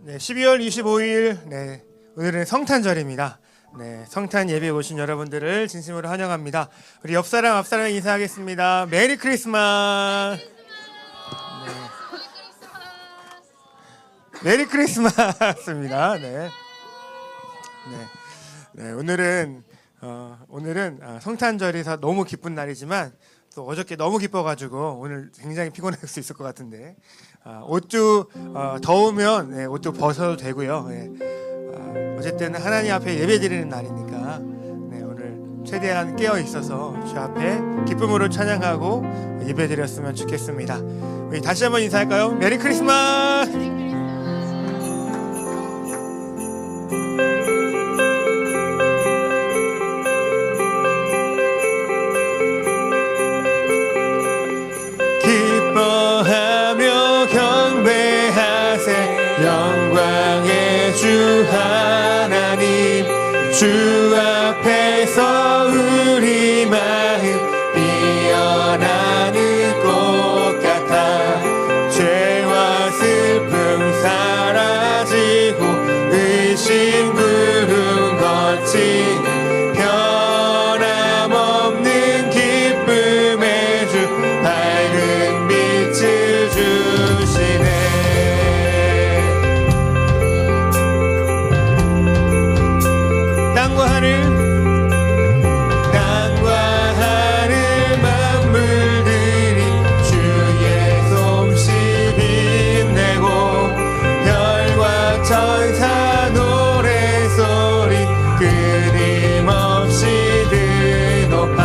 네, 12월 25일 오늘은 성탄절입니다. 성탄 예배에 오신 여러분들을 진심으로 환영합니다. 우리 옆사람 앞사람 인사하겠습니다. 메리 크리스마스. 메리 크리스마스입니다. 오늘은 성탄절이서 너무 기쁜 날이지만 또 어저께 너무 기뻐가지고 오늘 굉장히 피곤할 수 있을 것 같은데 옷도 더우면 옷도 벗어도 되고요. 어쨌든 하나님 앞에 예배드리는 날이니까 오늘 최대한 깨어 있어서 주 앞에 기쁨으로 찬양하고 예배드렸으면 좋겠습니다. 우리 다시 한번 인사할까요? 메리 크리스마스. 기뻐하며 경배하세 영광의 주 하나님, 주 앞에서 우리 마음 피어나는 꽃 같아 죄와 슬픔 사라지고 의심 구름 거치는 변함없는 기쁨의 주 밝은 빛을 주시네. 땅과 하늘 만물들이 주의 솜씨 빛내고 별과 천사 노래소리 끊임없이 드높아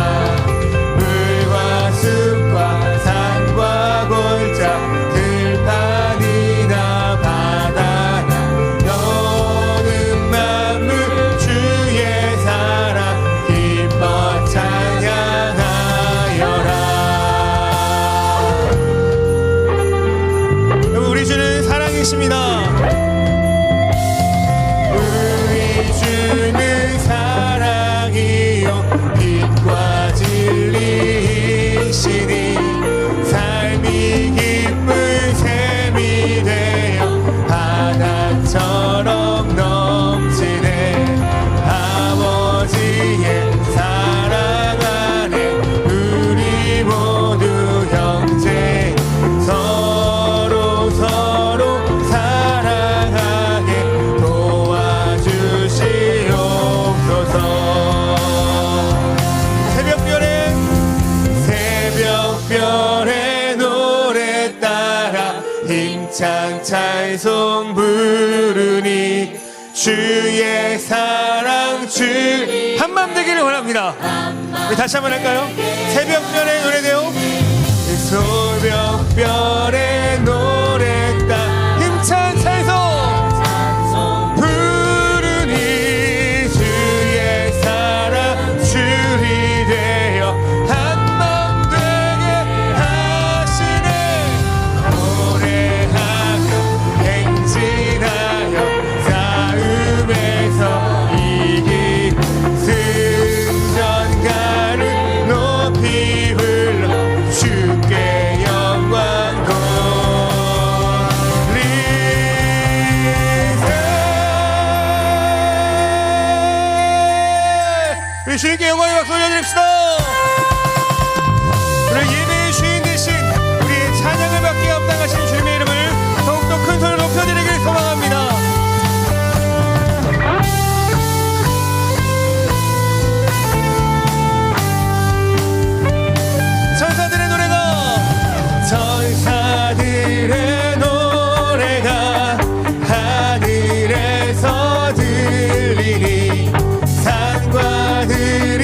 물과 숲과 산과 골짜 들판이나 바다나 너는 만물 주의 사랑 기뻐 찬양하여라. 우리 주는 사랑이십니다. 우리 주는 사랑이요 빛과 진리이시니 삶이 기쁜 샘이 되어 바다처럼 넘치네. 아버지의 사랑 안에 우리 모두 형제 서로 사랑하게 도와주시옵소서. 새벽별의 노래 따라 힘찬 찬송 부르니 주의 사랑 주 한밤 되기를 원합니다. 우리 다시 한번 할까요? 새벽별의 노래대요. 새벽별의 노래 따라 힘찬 찬송 부르니 주의 사랑 줄이 되어 한밤 되게 하시네. 노래하며 행진하여 싸움에서 이긴 승전가를 높이 불러 주께 영광 돌리세. 우리 주님께 영광의 박수 올려드립시다. 우리 예배의 주인 되신 우리 찬양을 받기에 합당하신 주님의 이름을 더욱더 큰 손을 높여드리길 소망합니다. 천사들의 노래가 하늘에서 들리니 산과 들이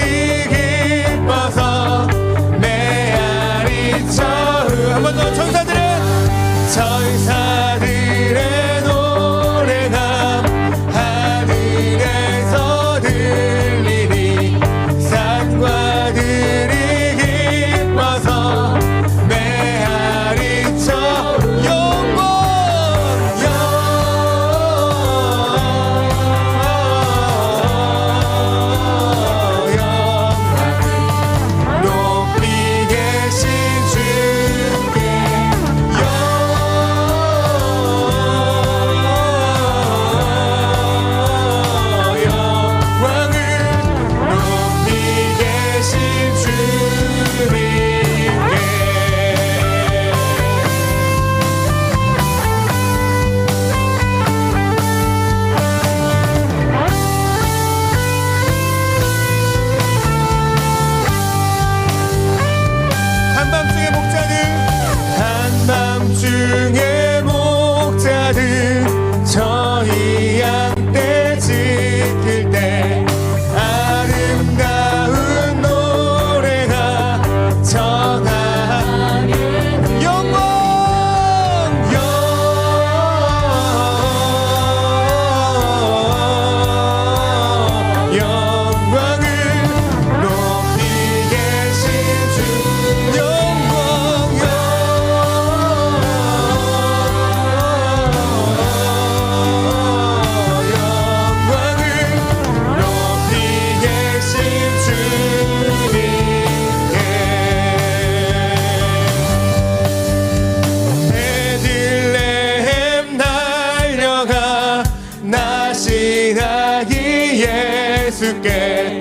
예수께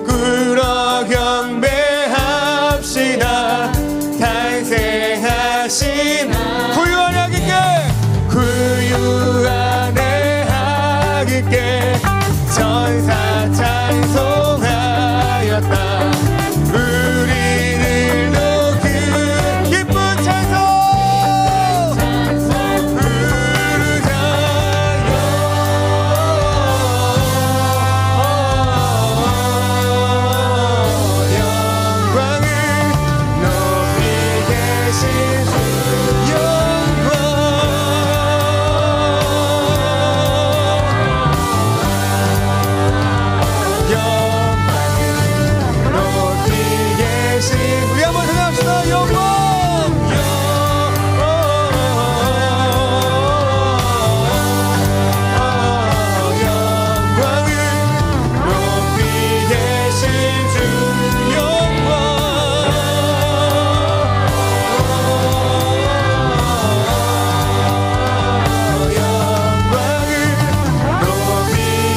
꿇어 경배합시다. 탄생하신 구유한 하기께 구유한 하기께 천사 찬송하였다. 우리들도 그 기쁜 찬송 부르자요. 영광을 높이 계신 주 영광 높이 계신 우리 한번 생각합시다. 영광 영광을 높이 계신 주 영광 영광을 높이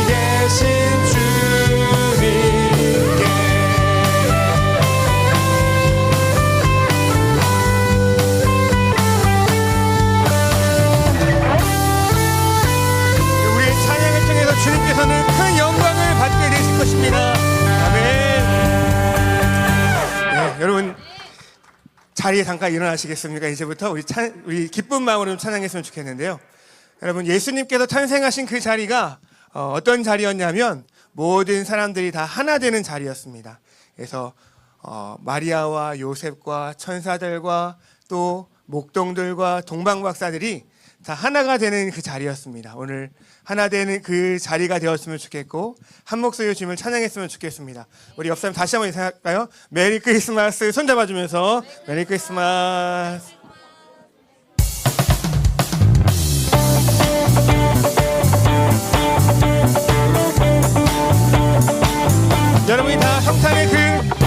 계신 주님께 우리의 찬양을 통해서 주님께서는 큰 영광을 받게 되실 것입니다. 아멘. 네, 여러분 자리에 잠깐 일어나시겠습니까? 이제부터 우리 기쁜 마음으로 좀 찬양했으면 좋겠는데요. 여러분 예수님께서 탄생하신 그 자리가 어떤 자리였냐면 모든 사람들이 다 하나 되는 자리였습니다. 그래서 마리아와 요셉과 천사들과 또 목동들과 동방박사들이 다 하나가 되는 그 자리였습니다. 오늘 하나 되는 그 자리가 되었으면 좋겠고 한 목소리로 주님을 찬양했으면 좋겠습니다. 우리 옆 사람 다시 한번 인사할까요? 메리 크리스마스 손잡아주면서 메리 크리스마스. 여러분이 다 성탄의 그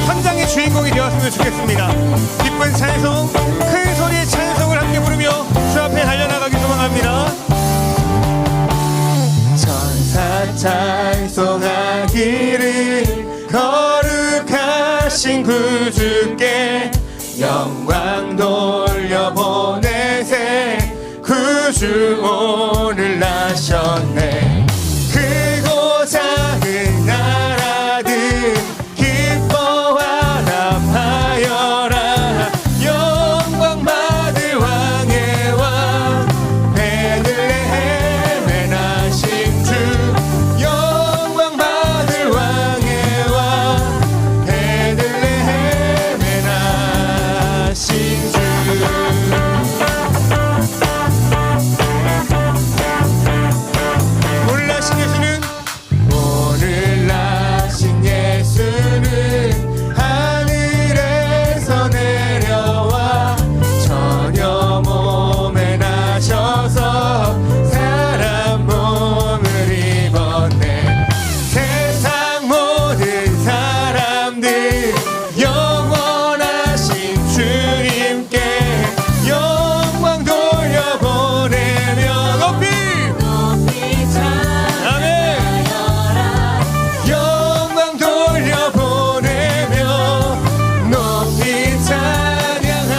현장의 주인공이 되었으면 좋겠습니다. 기쁜 찬송, 큰 소리의 찬송을 함께 부르며 주 앞에 달려나가기 소망합니다. 천사 찬송하기를 거룩하신 구주께 영광 돌려보내세. 구주 오늘 나셨네. 크고 작은 나라들 기뻐하라 하여라. 영광 받을 왕의 왕 베들레헴에 나신 주. 영광 받을 왕의 왕 베들레헴에 나신 주. 오늘 나신 예수는 하늘에서 내려와 처녀 몸에 나셔서 사람 몸을 입었네. 세상 모든 사람들 영원하신 주님께 영광 돌려보내며 높이 영광 돌려보내며 높이 찬양하여라.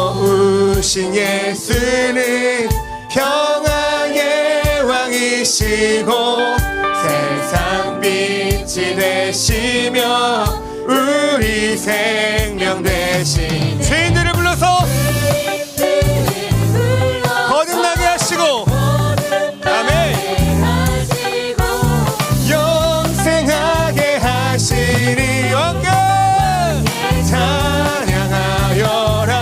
의로우신 예수는 평화의 왕이시고 세상 빛이 되시며 우리 생명 되신 죄인들을 불러서 거듭나게 하시고 아멘 영생하게 하시니 왕께 찬양하여라.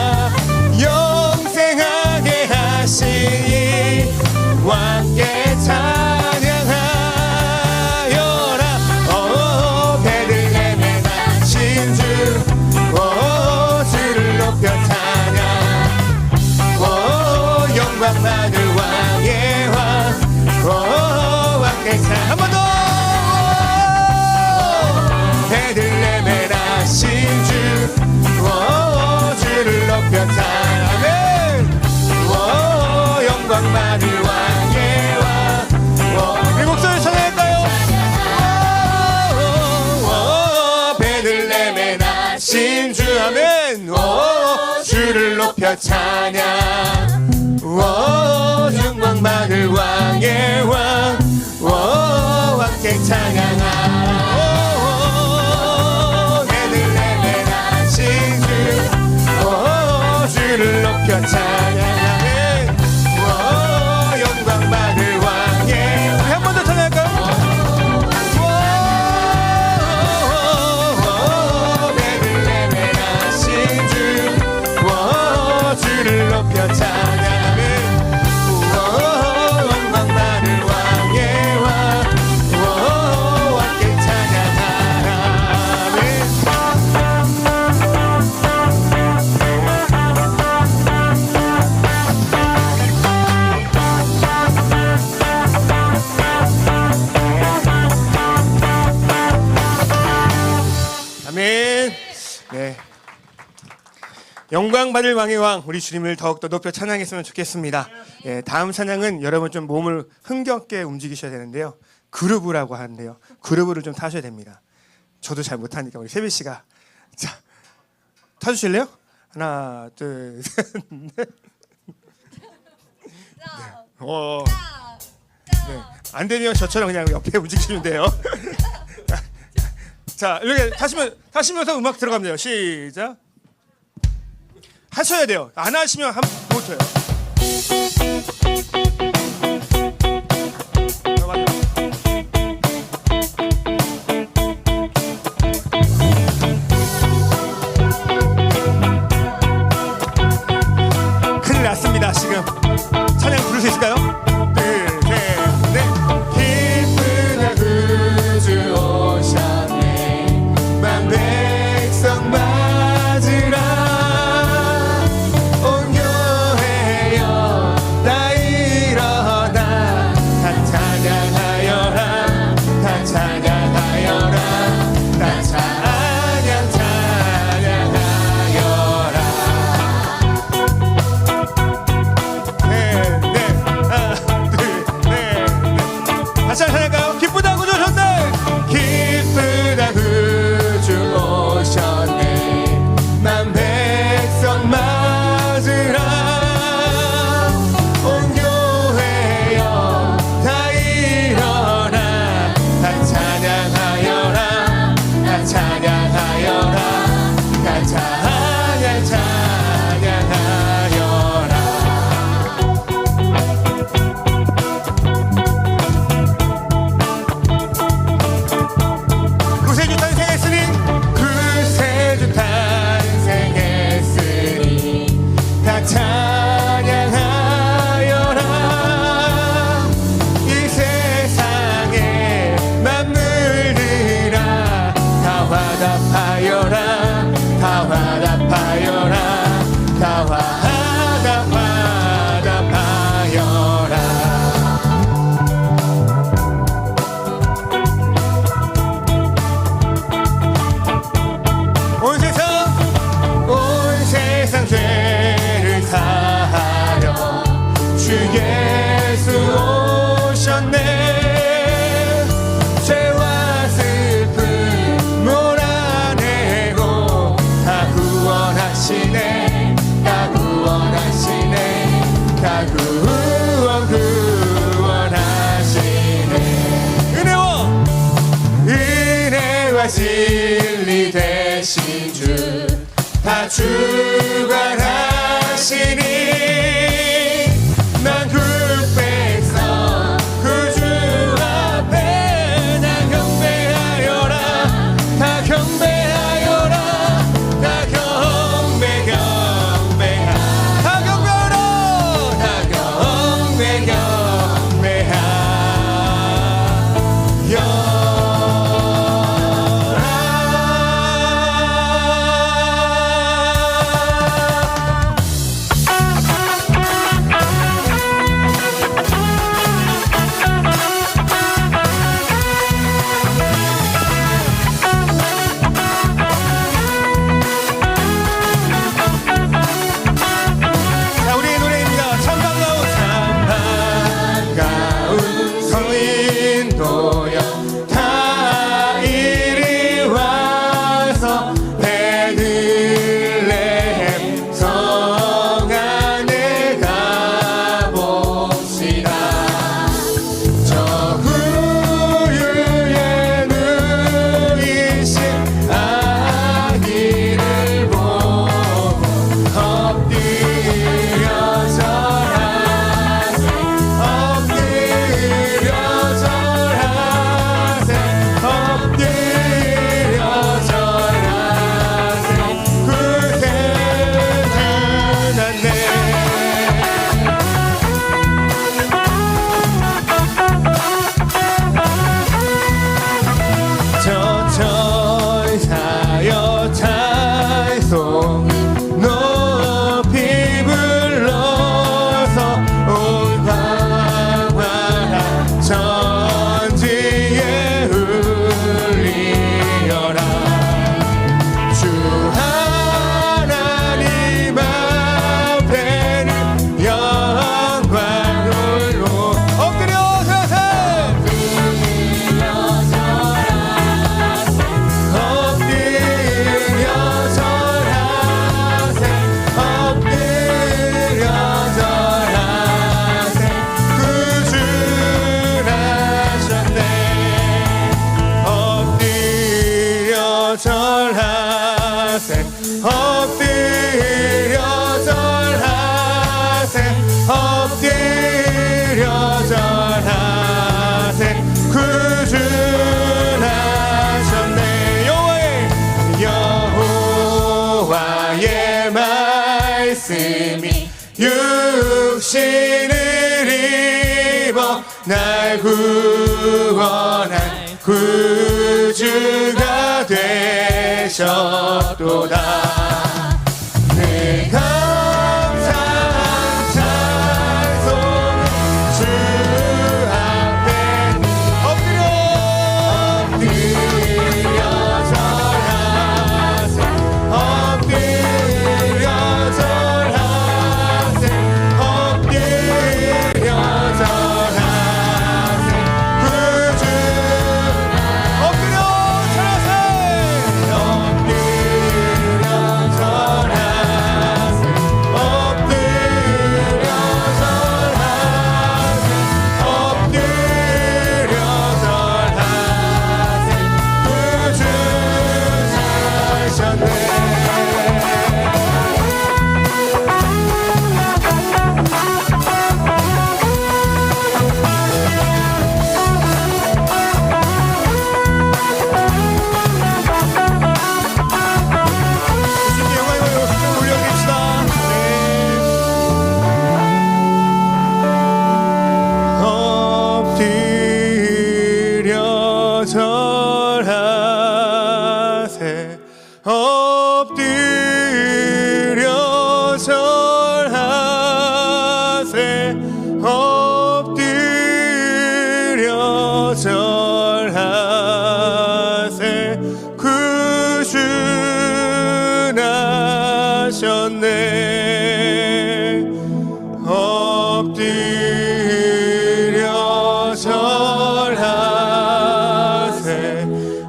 영생하게 하시니 왕께 찬양하여라. 오 베들레헴에 나신 주, 오 주를 높여 많을 왕의 왕. 내 목소리 찬양할까요? 베들레헴에 나신 주 아멘. 주를 높여 찬양. 영광 많을 왕의 왕. 함께 찬양하라. 베들레헴에 나신 주. 주를 높여 찬양하네. 영광 받을 왕의. 우리 한 번 더 찬양할까요? 베들레헴에 나신 주. 주를 높여 찬양하네. 영광 받을 왕의 왕. 함께 찬양하라. 아멘. 네. 영광 받을 왕의 왕, 우리 주님을 더욱더 높여 찬양했으면 좋겠습니다. 예, 다음 찬양은 여러분 좀 몸을 흥겹게 움직이셔야 되는데요. 그루브라고 하는데요. 그루브를 좀 타셔야 됩니다. 저도 잘 못하니까 우리 세비 씨가 자 타주실래요? 하나, 둘, 셋, 넷. 네. 안 되면 저처럼 그냥 옆에 움직이시면 돼요. 자, 이렇게 타시면서 음악 들어가면 돼요. 시작. 하셔야 돼요. 안 하시면 못 쳐요. 큰일 났습니다. 지금 찬양 부를 수 있을까요? 둘, 셋, 넷. 기쁘다 구주 오셨네. 만 백성 맞으라. 온 교회여 다 일어나. 다 찬양하여라. 다 찬양하여라. 다 찬양하여라. 다시 한번 할까요? 기쁘다 구주 오셨네. 기쁘다 구주 오셨네. 만 백성 맞으라. 온 교회여 다 일어나. 다 찬양하여라. 다 찬양하여라. 다 찬양하여라. 구세주 탄생했으니 구세주 탄생했으니 다 찬양하여라. 이 세상의 만물들아 다 화답하여라. 다 화답하여라. 다 화답하여라. 온 세상 죄를 사하려 주 예수 오셨네. 죄와 슬픔 몰아내고 다 구원하시네. 다 구원하시네. 다 구원하시네. 은혜와 진리 되신 주 다 주관하시니. 난 그 백성 구주 앞에 다 경배하여라. 다 경배하여라. 다 경배하여라. 다 경배하여라. 하나님이 육신을 입어 날 구원한 구주가 되셨도다. 내 감사한 찬송 주 앞에 엎드려 절하세 엎드려 절하세 엎드려 절하세 구주 엎드려 절하세 엎드려 절하세 엎드려 절하세 엎드려 절하세 구주 사셨네. 주님께 영광과 영광을 올려드립시다. 엎드려 절하세 엎드려 절하세 엎드려 절하세 구주 나셨네. 엎드려 절하세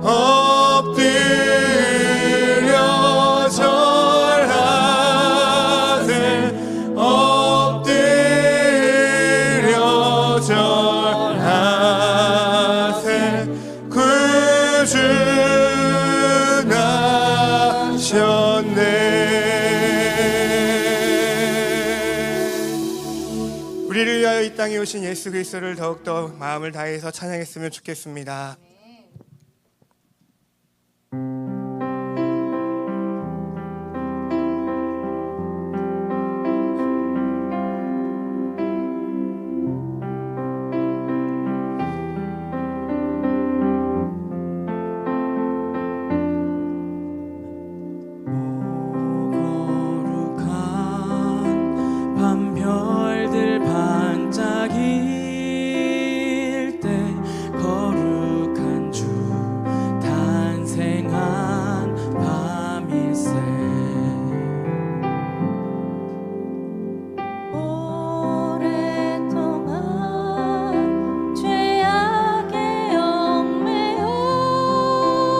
엎드려 절하세 엎드려 절하세 구주 나셨네. 우리를 위하여 이 땅에 오신 예수 그리스도를 더욱더 마음을 다해서 찬양했으면 좋겠습니다. 거룩한 밤별들 반짝일 때 거룩한 주 탄생한 밤일세. 오랫동안 죄악에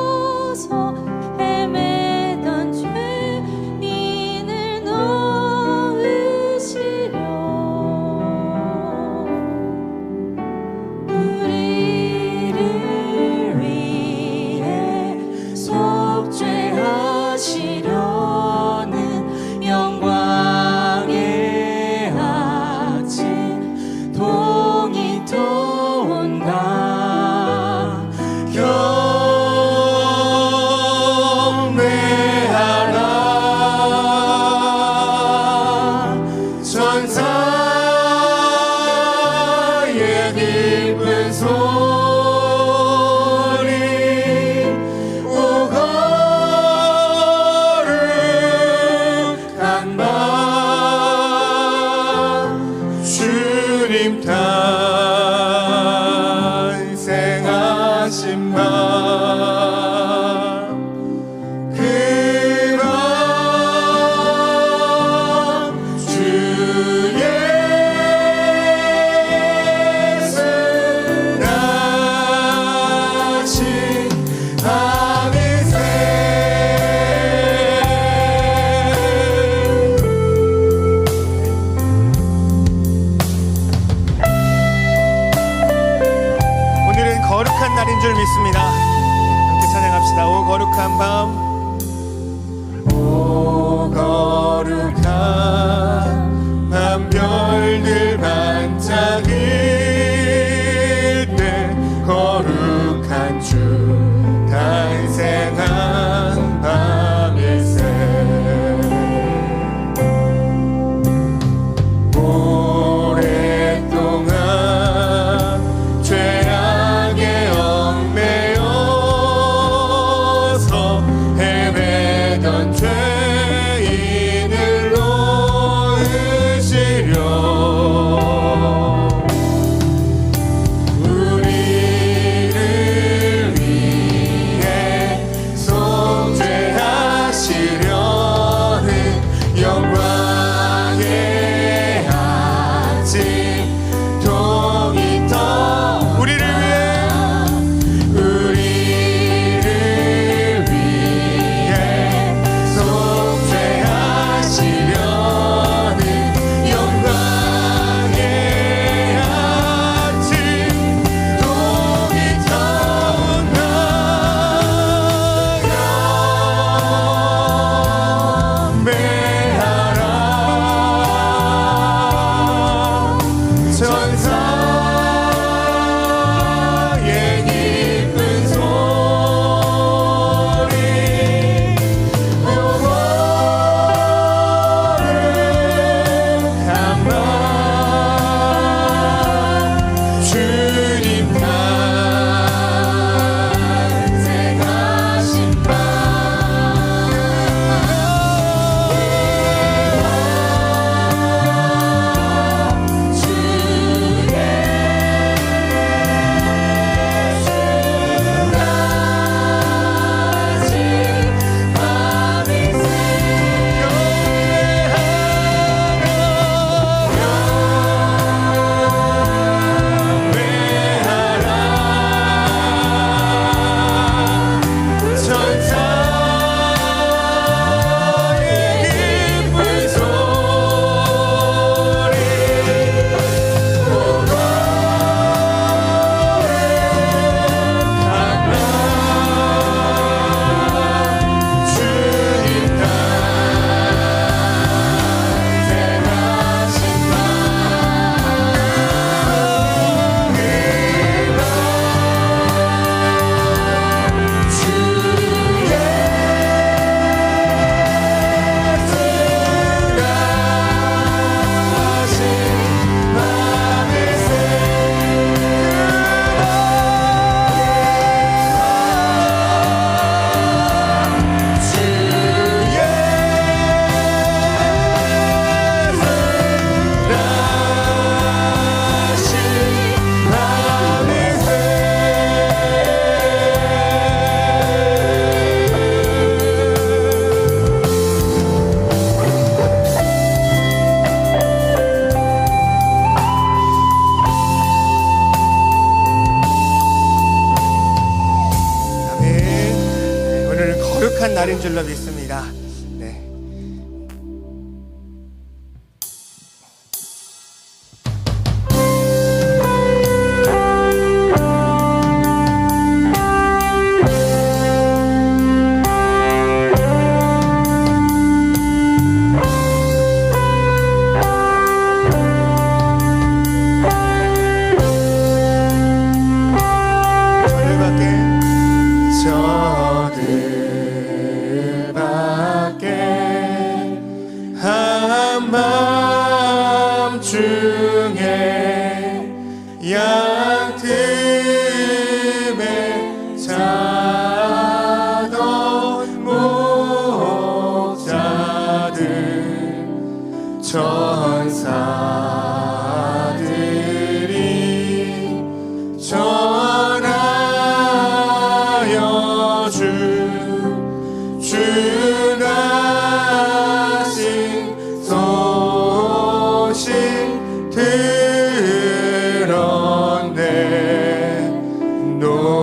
얽매여서 헤매던 죄인을 넣으시려 우리를 위해 속죄하시려는 영광의 아침 동이 터온다. 경배하라. 천사의 기쁜 소리 오 거룩한 밤 주님 탄생하신 밤 그 밤 주 예수 나신 밤일세. 오늘은 거룩한 날인 줄 믿습니다. 함께 찬양합시다. 오 거룩한 밤 오 거룩한 밤별들 반짝일 때 거룩한 주 탄생한 밤일세. 날인 줄로 믿습니다. 네. 양 틈에 자던 목자들 천사들이 전하여 주 나신 소식 들었네. 노엘로엘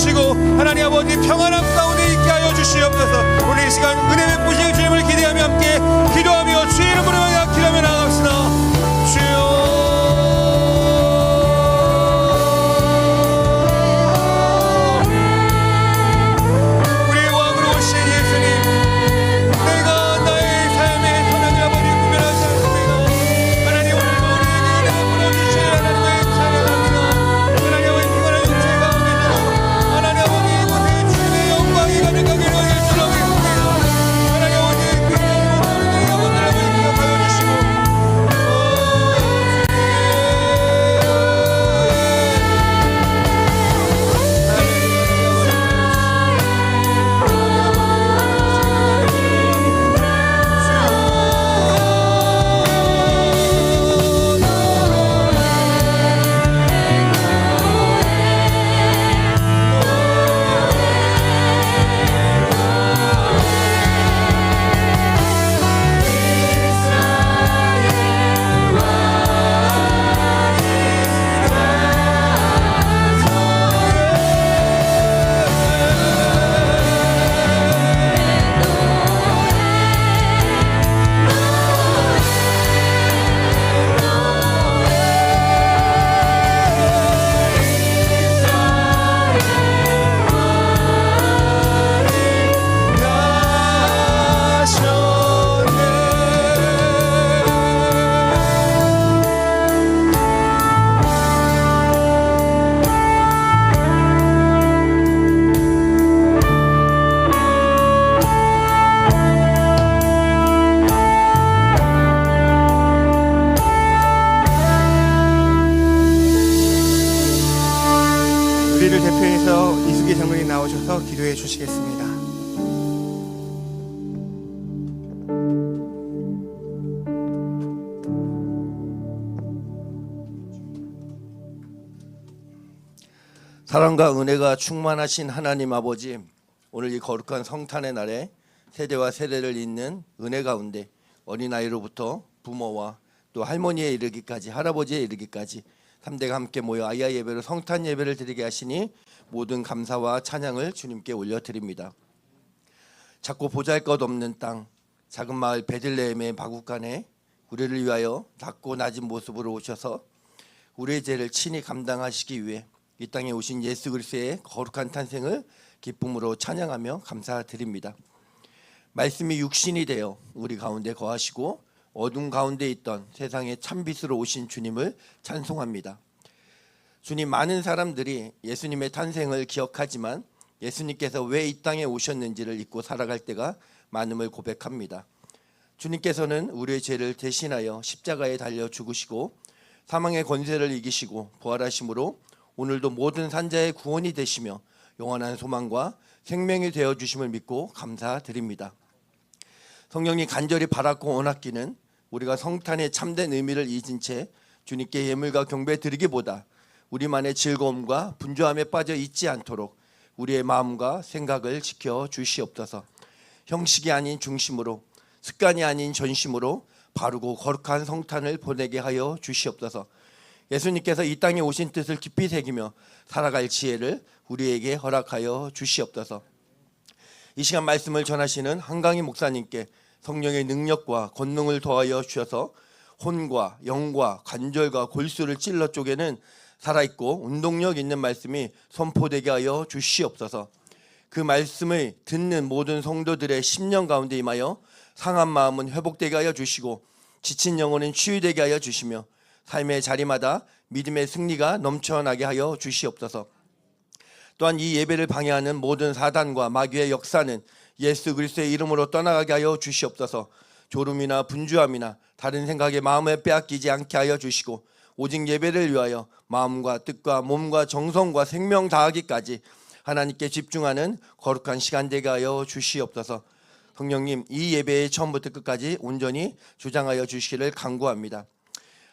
주시고 하나님 아버지 평안함 가운데 있게 하여 주시옵소서. 오늘 이 시간 은혜 베푸실 주님을 기대하며 함께 기도하며 주의 이름으로 기도하며 나아갑시다. 주여 우리를 대표해서 이수기 장로님 나오셔서 기도해 주시겠습니다. 사랑과 은혜가 충만하신 하나님 아버지, 오늘 이 거룩한 성탄의 날에 세대와 세대를 잇는 은혜 가운데 어린아이로부터 부모와 또 할머니에 이르기까지 할아버지에 이르기까지 3대가 함께 모여 아이아 예배로 성탄 예배를 드리게 하시니 모든 감사와 찬양을 주님께 올려드립니다. 작고 보잘것없는 땅 작은 마을 베들레헴의 마구간에 우리를 위하여 낮고 낮은 모습으로 오셔서 우리의 죄를 친히 감당하시기 위해 이 땅에 오신 예수 그리스도의 거룩한 탄생을 기쁨으로 찬양하며 감사드립니다. 말씀이 육신이 되어 우리 가운데 거하시고 어둠 가운데 있던 세상의 참빛으로 오신 주님을 찬송합니다. 주님, 많은 사람들이 예수님의 탄생을 기억하지만 예수님께서 왜 이 땅에 오셨는지를 잊고 살아갈 때가 많음을 고백합니다. 주님께서는 우리의 죄를 대신하여 십자가에 달려 죽으시고 사망의 권세를 이기시고 부활하심으로 오늘도 모든 산자의 구원이 되시며 영원한 소망과 생명이 되어주심을 믿고 감사드립니다. 성령이 간절히 바랐고 원하기는 우리가 성탄의 참된 의미를 잊은 채 주님께 예물과 경배 드리기보다 우리만의 즐거움과 분주함에 빠져 있지 않도록 우리의 마음과 생각을 지켜 주시옵소서. 형식이 아닌 중심으로, 습관이 아닌 전심으로 바르고 거룩한 성탄을 보내게 하여 주시옵소서. 예수님께서 이 땅에 오신 뜻을 깊이 새기며 살아갈 지혜를 우리에게 허락하여 주시옵소서. 이 시간 말씀을 전하시는 한강희 목사님께 성령의 능력과 권능을 더하여 주셔서 혼과 영과 관절과 골수를 찔러 쪼개는 살아있고 운동력 있는 말씀이 선포되게 하여 주시옵소서. 그 말씀을 듣는 모든 성도들의 심령 가운데 임하여 상한 마음은 회복되게 하여 주시고 지친 영혼은 치유되게 하여 주시며 삶의 자리마다 믿음의 승리가 넘쳐나게 하여 주시옵소서. 또한 이 예배를 방해하는 모든 사단과 마귀의 역사는 예수 그리스도의 이름으로 떠나가게 하여 주시옵소서. 졸음이나 분주함이나 다른 생각에 마음을 빼앗기지 않게 하여 주시고 오직 예배를 위하여 마음과 뜻과 몸과 정성과 생명 다하기까지 하나님께 집중하는 거룩한 시간 되게 하여 주시옵소서. 성령님, 이 예배의 처음부터 끝까지 온전히 주장하여 주시기를 간구합니다.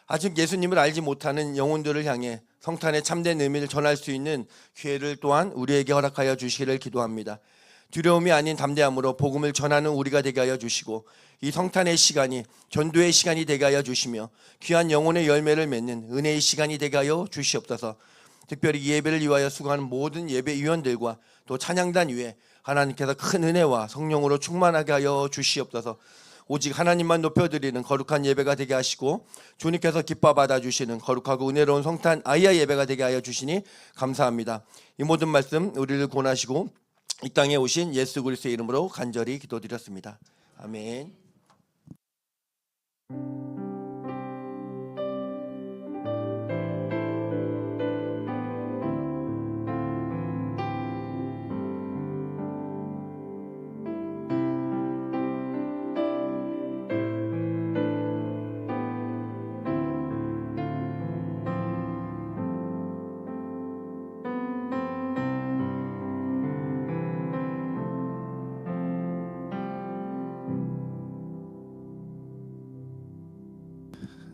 아직 예수님을 알지 못하는 영혼들을 향해 성탄의 참된 의미를 전할 수 있는 기회를 또한 우리에게 허락하여 주시기를 기도합니다. 두려움이 아닌 담대함으로 복음을 전하는 우리가 되게 하여 주시고 이 성탄의 시간이 전도의 시간이 되게 하여 주시며 귀한 영혼의 열매를 맺는 은혜의 시간이 되게 하여 주시옵소서. 특별히 이 예배를 위하여 수고하는 모든 예배위원들과 또 찬양단 위에 하나님께서 큰 은혜와 성령으로 충만하게 하여 주시옵소서. 오직 하나님만 높여드리는 거룩한 예배가 되게 하시고 주님께서 기뻐 받아주시는 거룩하고 은혜로운 성탄 아이야 예배가 되게 하여 주시니 감사합니다. 이 모든 말씀 우리를 권하시고 이 땅에 오신 예수 그리스도의 이름으로 간절히 기도드렸습니다. 아멘.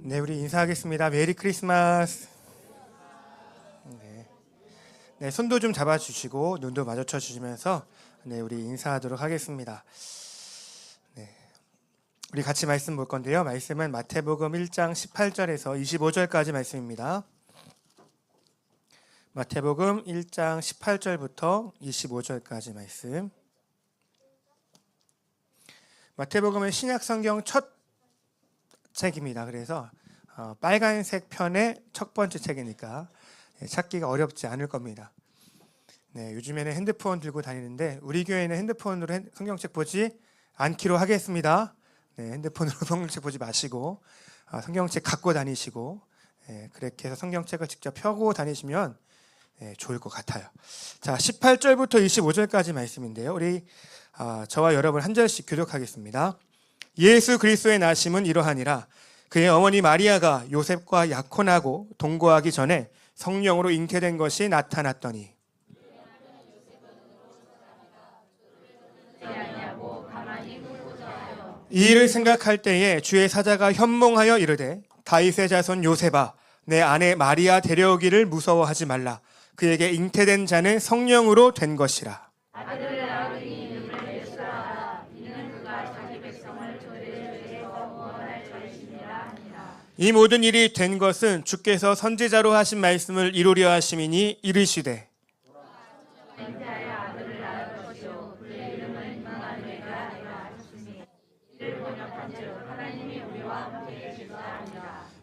네, 우리 인사하겠습니다. 메리 크리스마스. 네, 손도 좀 잡아주시고 눈도 마주쳐 주시면서 네, 우리 인사하도록 하겠습니다. 네, 우리 같이 말씀 볼 건데요. 말씀은 마태복음 1장 18절에서 25절까지 말씀입니다. 마태복음 1장 18절부터 25절까지 말씀. 마태복음은 신약성경 첫 책입니다. 그래서 빨간색 편의 첫 번째 책이니까 찾기가 어렵지 않을 겁니다. 네, 요즘에는 핸드폰 들고 다니는데 우리 교회는 핸드폰으로 성경책 보지 않기로 하겠습니다. 네, 핸드폰으로 성경책 보지 마시고 성경책 갖고 다니시고 그렇게 해서 성경책을 직접 펴고 다니시면 좋을 것 같아요. 자, 18절부터 25절까지 말씀인데요. 우리 저와 여러분 한 절씩 교독하겠습니다. 예수 그리스도의 나심은 이러하니라. 그의 어머니 마리아가 요셉과 약혼하고 동거하기 전에 성령으로 잉태된 것이 나타났더니 이 일을 생각할 때에 주의 사자가 현몽하여 이르되 다윗의 자손 요셉아 내 아내 마리아 데려오기를 무서워하지 말라. 그에게 잉태된 자는 성령으로 된 것이라. 이 모든 일이 된 것은 주께서 선지자로 하신 말씀을 이루려 하심이니 이르시되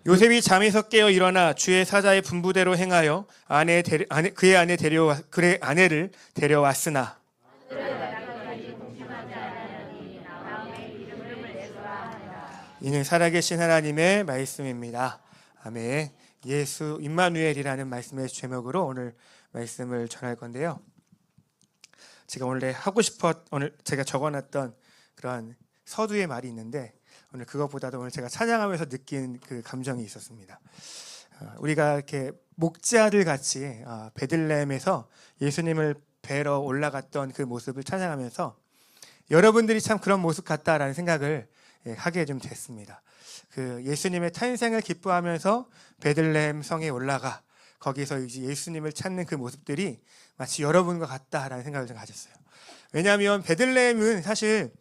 요셉이 잠에서 깨어 일어나 주의 사자의 분부대로 행하여 그의 아내를 데려왔으나 이는 살아계신 하나님의 말씀입니다. 아멘. 예수 임마누엘이라는 말씀의 제목으로 오늘 말씀을 전할 건데요. 제가 오늘 오늘 제가 적어놨던 그런 서두의 말이 있는데 오늘 그것보다도 오늘 제가 찬양하면서 느낀 그 감정이 있었습니다. 우리가 이렇게 목자들 같이 베들레헴에서 예수님을 뵈러 올라갔던 그 모습을 찬양하면서 여러분들이 참 그런 모습 같다라는 생각을 하게 좀 됐습니다. 그 예수님의 탄생을 기뻐하면서 베들레헴 성에 올라가 거기서 이제 예수님을 찾는 그 모습들이 마치 여러분과 같다라는 생각을 좀 가졌어요. 왜냐하면 베들레헴은 사실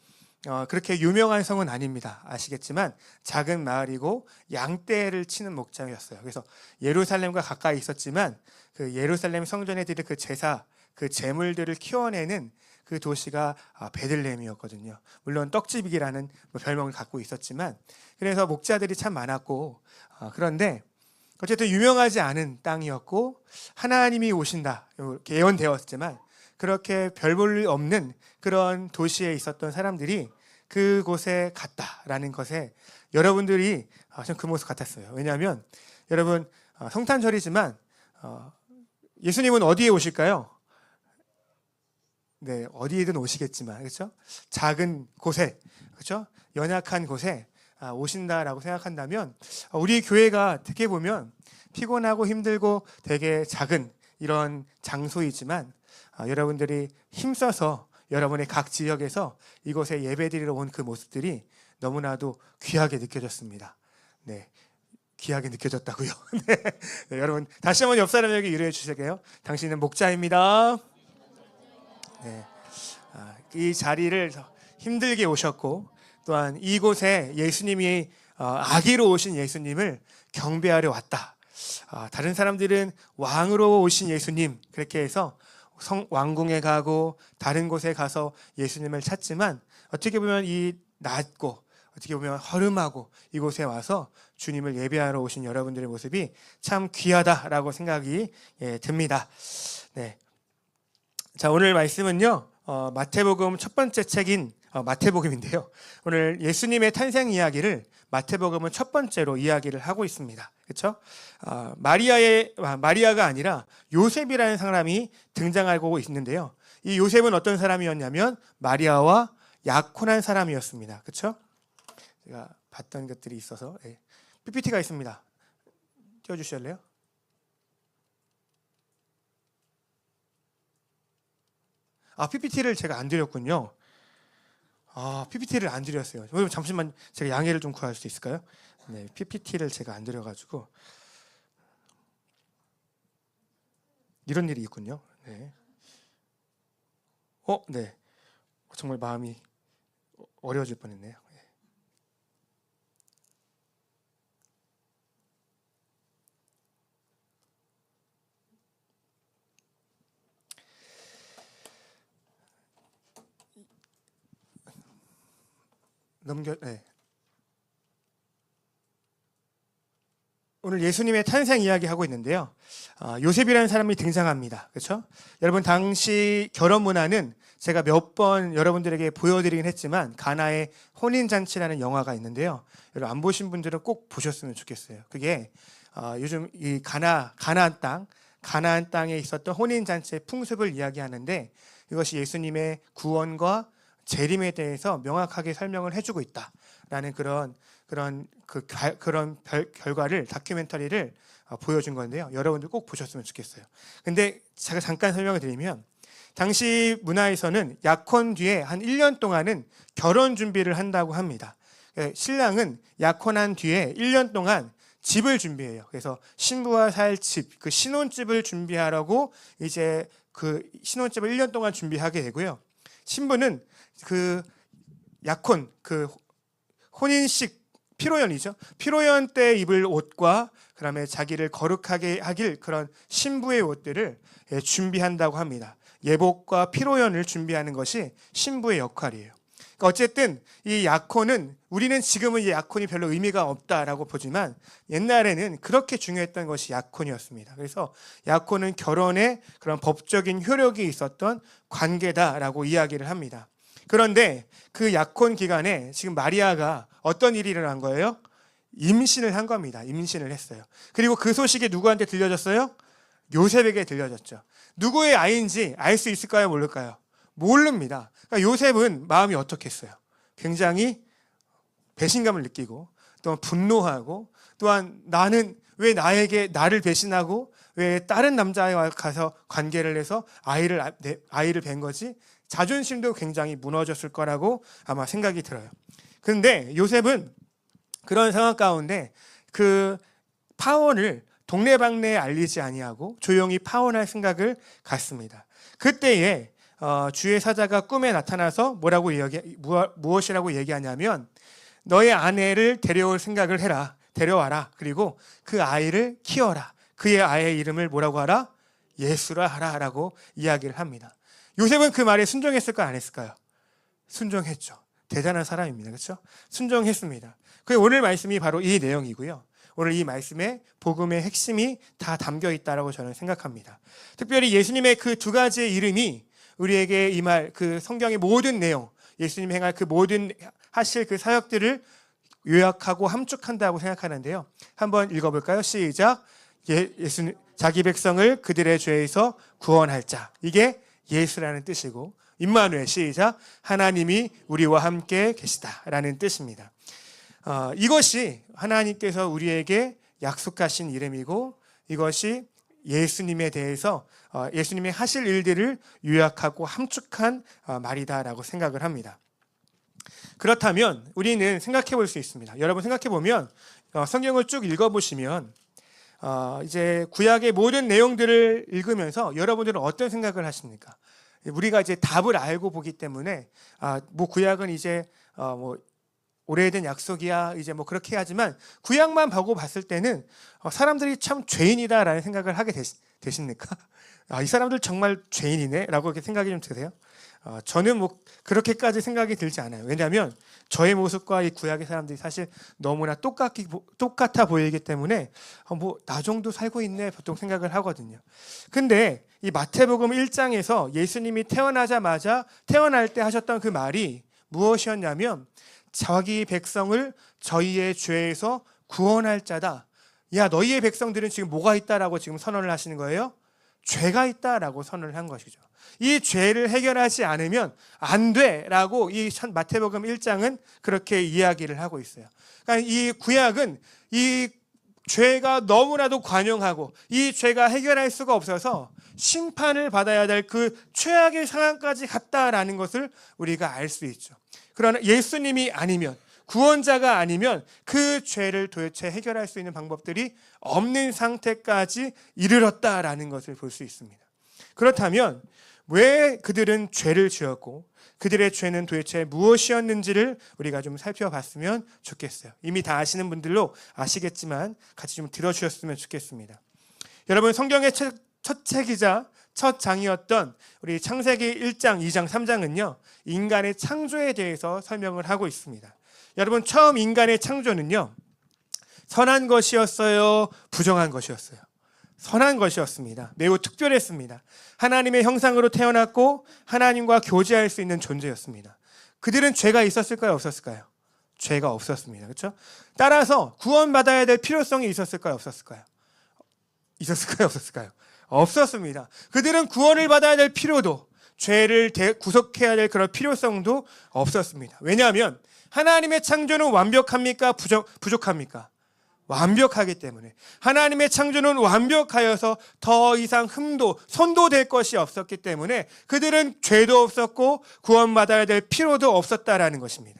그렇게 유명한 성은 아닙니다. 아시겠지만 작은 마을이고 양떼를 치는 목장이었어요. 그래서 예루살렘과 가까이 있었지만 그 예루살렘 성전에 드릴 그 제사, 그 제물들을 키워내는 그 도시가 베들레헴이었거든요. 물론 떡집이라는 별명을 갖고 있었지만 그래서 목자들이 참 많았고 그런데 어쨌든 유명하지 않은 땅이었고 하나님이 오신다 이렇게 예언되었지만 그렇게 별 볼 일 없는 그런 도시에 있었던 사람들이 그곳에 갔다라는 것에 여러분들이 좀 그 모습 같았어요. 왜냐하면 여러분 성탄절이지만 예수님은 어디에 오실까요? 네, 어디에든 오시겠지만 그렇죠? 작은 곳에 그렇죠? 연약한 곳에 오신다라고 생각한다면 우리 교회가 어떻게 보면 피곤하고 힘들고 되게 작은 이런 장소이지만 여러분들이 힘써서 여러분의 각 지역에서 이곳에 예배드리러 온 그 모습들이 너무나도 귀하게 느껴졌습니다. 네, 귀하게 느껴졌다고요. 네, 여러분 다시 한번 옆 사람에게 위로해 주실게요. 당신은 목자입니다. 네, 이 자리를 힘들게 오셨고 또한 이곳에 예수님이 아기로 오신 예수님을 경배하려 왔다. 다른 사람들은 왕으로 오신 예수님 그렇게 해서 왕궁에 가고 다른 곳에 가서 예수님을 찾지만 어떻게 보면 이 낮고 어떻게 보면 허름하고 이곳에 와서 주님을 예배하러 오신 여러분들의 모습이 참 귀하다라고 생각이 듭니다. 네. 자, 오늘 말씀은요. 마태복음 첫 번째 책인 마태복음인데요. 오늘 예수님의 탄생 이야기를 마태복음은 첫 번째로 이야기를 하고 있습니다. 그렇죠? 마리아가 아니라 요셉이라는 사람이 등장하고 있는데요. 이 요셉은 어떤 사람이었냐면 마리아와 약혼한 사람이었습니다. 그렇죠? 제가 봤던 것들이 있어서 PPT가 있습니다. 띄워주실래요? PPT를 제가 안 드렸군요. PPT를 안 드렸어요. 잠시만 제가 양해를 좀 구할 수 있을까요? 네, PPT를 제가 안 드려가지고 이런 일이 있군요. 네. 네. 정말 마음이 어려워질 뻔했네요. 네. 오늘 예수님의 탄생 이야기하고 있는데요. 요셉이라는 사람이 등장합니다. 그렇죠? 여러분 당시 결혼 문화는 제가 몇 번 여러분들에게 보여드리긴 했지만 가나의 혼인잔치라는 영화가 있는데요. 여러분 안 보신 분들은 꼭 보셨으면 좋겠어요. 그게 요즘 이 가나안 땅에 있었던 혼인잔치의 풍습을 이야기하는데 이것이 예수님의 구원과 재림에 대해서 명확하게 설명을 해주고 있다라는 그런 결과를 다큐멘터리를 보여준 건데요. 여러분들 꼭 보셨으면 좋겠어요. 근데 제가 잠깐 설명을 드리면 당시 문화에서는 약혼 뒤에 한 1년 동안은 결혼 준비를 한다고 합니다. 신랑은 약혼한 뒤에 1년 동안 집을 준비해요. 그래서 신부와 살 집, 그 신혼집을 준비하라고 이제 그 신혼집을 1년 동안 준비하게 되고요. 신부는 그 약혼, 그 혼인식 피로연이죠. 피로연 때 입을 옷과 그다음에 자기를 거룩하게 하길 그런 신부의 옷들을 준비한다고 합니다. 예복과 피로연을 준비하는 것이 신부의 역할이에요. 그러니까 어쨌든 이 약혼은 우리는 지금은 이 약혼이 별로 의미가 없다라고 보지만 옛날에는 그렇게 중요했던 것이 약혼이었습니다. 그래서 약혼은 결혼의 그런 법적인 효력이 있었던 관계다라고 이야기를 합니다. 그런데 그 약혼 기간에 지금 마리아가 어떤 일이 일어난 거예요? 임신을 한 겁니다. 임신을 했어요. 그리고 그 소식이 누구한테 들려졌어요? 요셉에게 들려졌죠. 누구의 아이인지 알 수 있을까요? 모를까요? 모릅니다. 그러니까 요셉은 마음이 어떻겠어요? 굉장히 배신감을 느끼고 또 분노하고 또한 나는 왜 나를 배신하고 왜 다른 남자와 가서 관계를 해서 아이를 뵌 거지? 자존심도 굉장히 무너졌을 거라고 아마 생각이 들어요. 그런데 요셉은 그런 상황 가운데 그 파혼을 동네방네에 알리지 아니하고 조용히 파혼할 생각을 갖습니다. 그때에 주의 사자가 꿈에 나타나서 무엇이라고 얘기하냐면 너의 아내를 데려올 생각을 해라. 데려와라. 그리고 그 아이를 키워라. 그의 아이의 이름을 뭐라고 하라? 예수라 하라라고 이야기를 합니다. 요셉은 그 말에 순종했을까요? 안 했을까요? 순종했죠. 대단한 사람입니다. 그렇죠? 순종했습니다. 오늘 말씀이 바로 이 내용이고요. 오늘 이 말씀에 복음의 핵심이 다 담겨 있다라고 저는 생각합니다. 특별히 예수님의 그 두 가지의 이름이 우리에게 이 말, 그 성경의 모든 내용, 예수님이 행할 그 모든 하실 그 사역들을 요약하고 함축한다고 생각하는데요. 한번 읽어볼까요? 시작. 예수님 자기 백성을 그들의 죄에서 구원할 자. 이게 예수라는 뜻이고 임마누엘 시작. 하나님이 우리와 함께 계시다라는 뜻입니다. 이것이 하나님께서 우리에게 약속하신 이름이고 이것이 예수님에 대해서 예수님의 하실 일들을 요약하고 함축한 말이다라고 생각을 합니다. 그렇다면 우리는 생각해 볼 수 있습니다. 여러분 생각해 보면 성경을 쭉 읽어보시면 이제 구약의 모든 내용들을 읽으면서 여러분들은 어떤 생각을 하십니까? 우리가 이제 답을 알고 보기 때문에 구약은 이제 오래된 약속이야 이제 뭐 그렇게 하지만 구약만 보고 봤을 때는 사람들이 참 죄인이다라는 생각을 하게 되십니까? 이 사람들 정말 죄인이네라고 이렇게 생각이 좀 드세요? 저는 뭐 그렇게까지 생각이 들지 않아요. 왜냐하면 저의 모습과 이 구약의 사람들이 사실 너무나 똑같아 보이기 때문에 뭐 나 정도 살고 있네 보통 생각을 하거든요. 근데 이 마태복음 1장에서 예수님이 태어나자마자 태어날 때 하셨던 그 말이 무엇이었냐면 자기 백성을 저희의 죄에서 구원할 자다. 야, 너희의 백성들은 지금 뭐가 있다라고 지금 선언을 하시는 거예요? 죄가 있다라고 선언을 한 것이죠. 이 죄를 해결하지 않으면 안 돼라고 이 마태복음 1장은 그렇게 이야기를 하고 있어요. 그러니까 이 구약은 이 죄가 너무나도 관용하고 이 죄가 해결할 수가 없어서 심판을 받아야 될 그 최악의 상황까지 갔다라는 것을 우리가 알 수 있죠. 그러나 예수님이 아니면 구원자가 아니면 그 죄를 도대체 해결할 수 있는 방법들이 없는 상태까지 이르렀다라는 것을 볼 수 있습니다. 그렇다면 왜 그들은 죄를 지었고 그들의 죄는 도대체 무엇이었는지를 우리가 좀 살펴봤으면 좋겠어요. 이미 다 아시는 분들로 아시겠지만 같이 좀 들어주셨으면 좋겠습니다. 여러분, 성경의 첫 책이자 첫 장이었던 우리 창세기 1장, 2장, 3장은요 인간의 창조에 대해서 설명을 하고 있습니다. 여러분, 처음 인간의 창조는요 선한 것이었어요, 부정한 것이었어요? 선한 것이었습니다. 매우 특별했습니다. 하나님의 형상으로 태어났고 하나님과 교제할 수 있는 존재였습니다. 그들은 죄가 있었을까요, 없었을까요? 죄가 없었습니다. 그렇죠? 따라서 구원받아야 될 필요성이 있었을까요, 없었을까요? 있었을까요, 없었을까요? 없었습니다. 그들은 구원을 받아야 될 필요도, 죄를 구속해야 될 그런 필요성도 없었습니다. 왜냐하면 하나님의 창조는 완벽합니까, 부족합니까? 완벽하기 때문에. 하나님의 창조는 완벽하여서 더 이상 흠도 손도 될 것이 없었기 때문에 그들은 죄도 없었고 구원받아야 될 필요도 없었다라는 것입니다.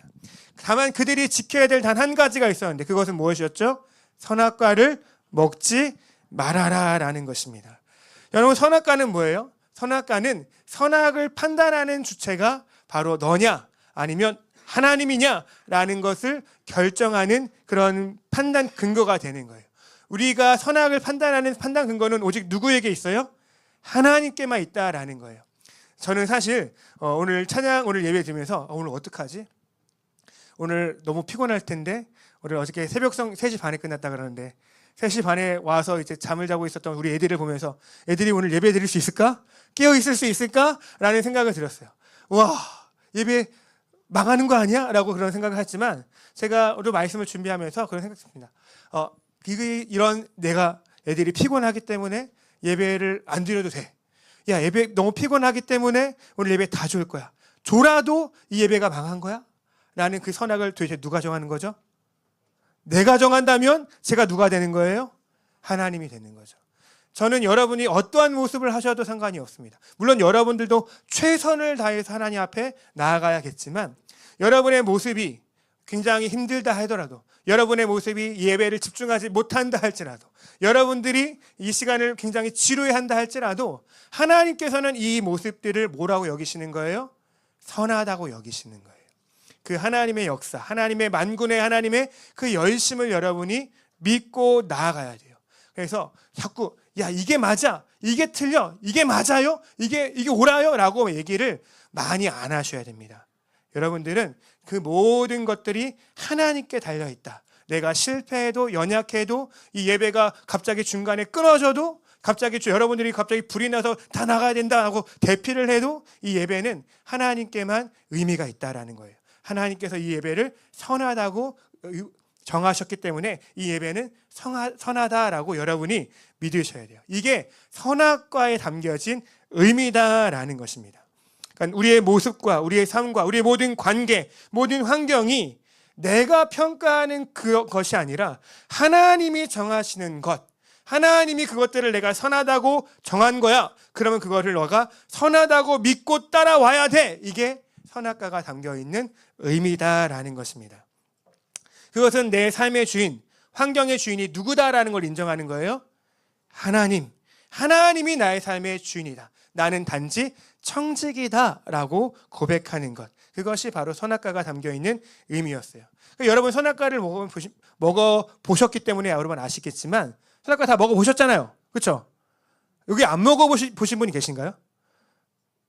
다만 그들이 지켜야 될 단 한 가지가 있었는데 그것은 무엇이었죠? 선악과를 먹지 말아라라는 것입니다. 여러분, 선악과는 뭐예요? 선악과는 선악을 판단하는 주체가 바로 너냐 아니면 하나님이냐라는 것을 결정하는 그런 판단 근거가 되는 거예요. 우리가 선악을 판단하는 판단 근거는 오직 누구에게 있어요? 하나님께만 있다라는 거예요. 저는 사실 오늘 예배 드리면서 오늘 어떡하지? 오늘 너무 피곤할 텐데 오늘 어저께 새벽성 3시 반에 끝났다 그러는데 3시 반에 와서 이제 잠을 자고 있었던 우리 애들을 보면서 애들이 오늘 예배 드릴 수 있을까? 깨어 있을 수 있을까? 라는 생각을 들었어요. 와, 예배 망하는 거 아니야? 라고 그런 생각을 했지만 제가 오늘 말씀을 준비하면서 그런 생각했습니다. 이런 내가 애들이 피곤하기 때문에 예배를 안 드려도 돼. 야, 예배 너무 피곤하기 때문에 오늘 예배 다 줄 거야. 줘라도 이 예배가 망한 거야? 라는 그 선악을 도대체 누가 정하는 거죠? 내가 정한다면 제가 누가 되는 거예요? 하나님이 되는 거죠. 저는 여러분이 어떠한 모습을 하셔도 상관이 없습니다. 물론 여러분들도 최선을 다해서 하나님 앞에 나아가야겠지만 여러분의 모습이 굉장히 힘들다 하더라도 여러분의 모습이 예배를 집중하지 못한다 할지라도 여러분들이 이 시간을 굉장히 지루해한다 할지라도 하나님께서는 이 모습들을 뭐라고 여기시는 거예요? 선하다고 여기시는 거예요. 그 하나님의 역사, 하나님의 만군의 하나님의 그 열심을 여러분이 믿고 나아가야 돼요. 그래서 자꾸 야, 이게 맞아, 이게 틀려, 이게 맞아요, 이게 옳아요 라고 얘기를 많이 안 하셔야 됩니다. 여러분들은 그 모든 것들이 하나님께 달려있다. 내가 실패해도 연약해도 이 예배가 갑자기 중간에 끊어져도 여러분들이 갑자기 불이 나서 다 나가야 된다 하고 대피를 해도 이 예배는 하나님께만 의미가 있다라는 거예요. 하나님께서 이 예배를 선하다고 정하셨기 때문에 이 예배는 선하다라고 여러분이 믿으셔야 돼요. 이게 선악과에 담겨진 의미다라는 것입니다. 그러니까 우리의 모습과 우리의 삶과 우리의 모든 관계, 모든 환경이 내가 평가하는 그것이 아니라 하나님이 정하시는 것, 하나님이 그것들을 내가 선하다고 정한 거야. 그러면 그거를 너가 선하다고 믿고 따라와야 돼. 이게 선악과가 담겨있는 의미다라는 것입니다. 그것은 내 삶의 주인, 환경의 주인이 누구다라는 걸 인정하는 거예요. 하나님이 나의 삶의 주인이다. 나는 단지 청직이다라고 고백하는 것. 그것이 바로 선악과가 담겨 있는 의미였어요. 그러니까 여러분 선악과를 먹어 보셨기 때문에 여러분 아시겠지만 선악과 다 먹어 보셨잖아요. 그렇죠? 여기 안 먹어 보신 분이 계신가요?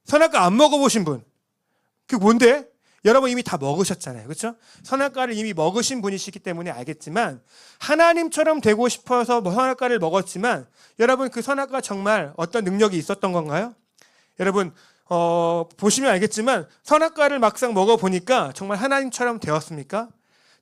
선악과 안 먹어 보신 분. 그게 뭔데? 여러분 이미 다 먹으셨잖아요. 그렇죠? 선악과를 이미 먹으신 분이시기 때문에 알겠지만 하나님처럼 되고 싶어서 선악과를 먹었지만 여러분 그 선악과 정말 어떤 능력이 있었던 건가요? 여러분 보시면 알겠지만 선악과를 막상 먹어보니까 정말 하나님처럼 되었습니까?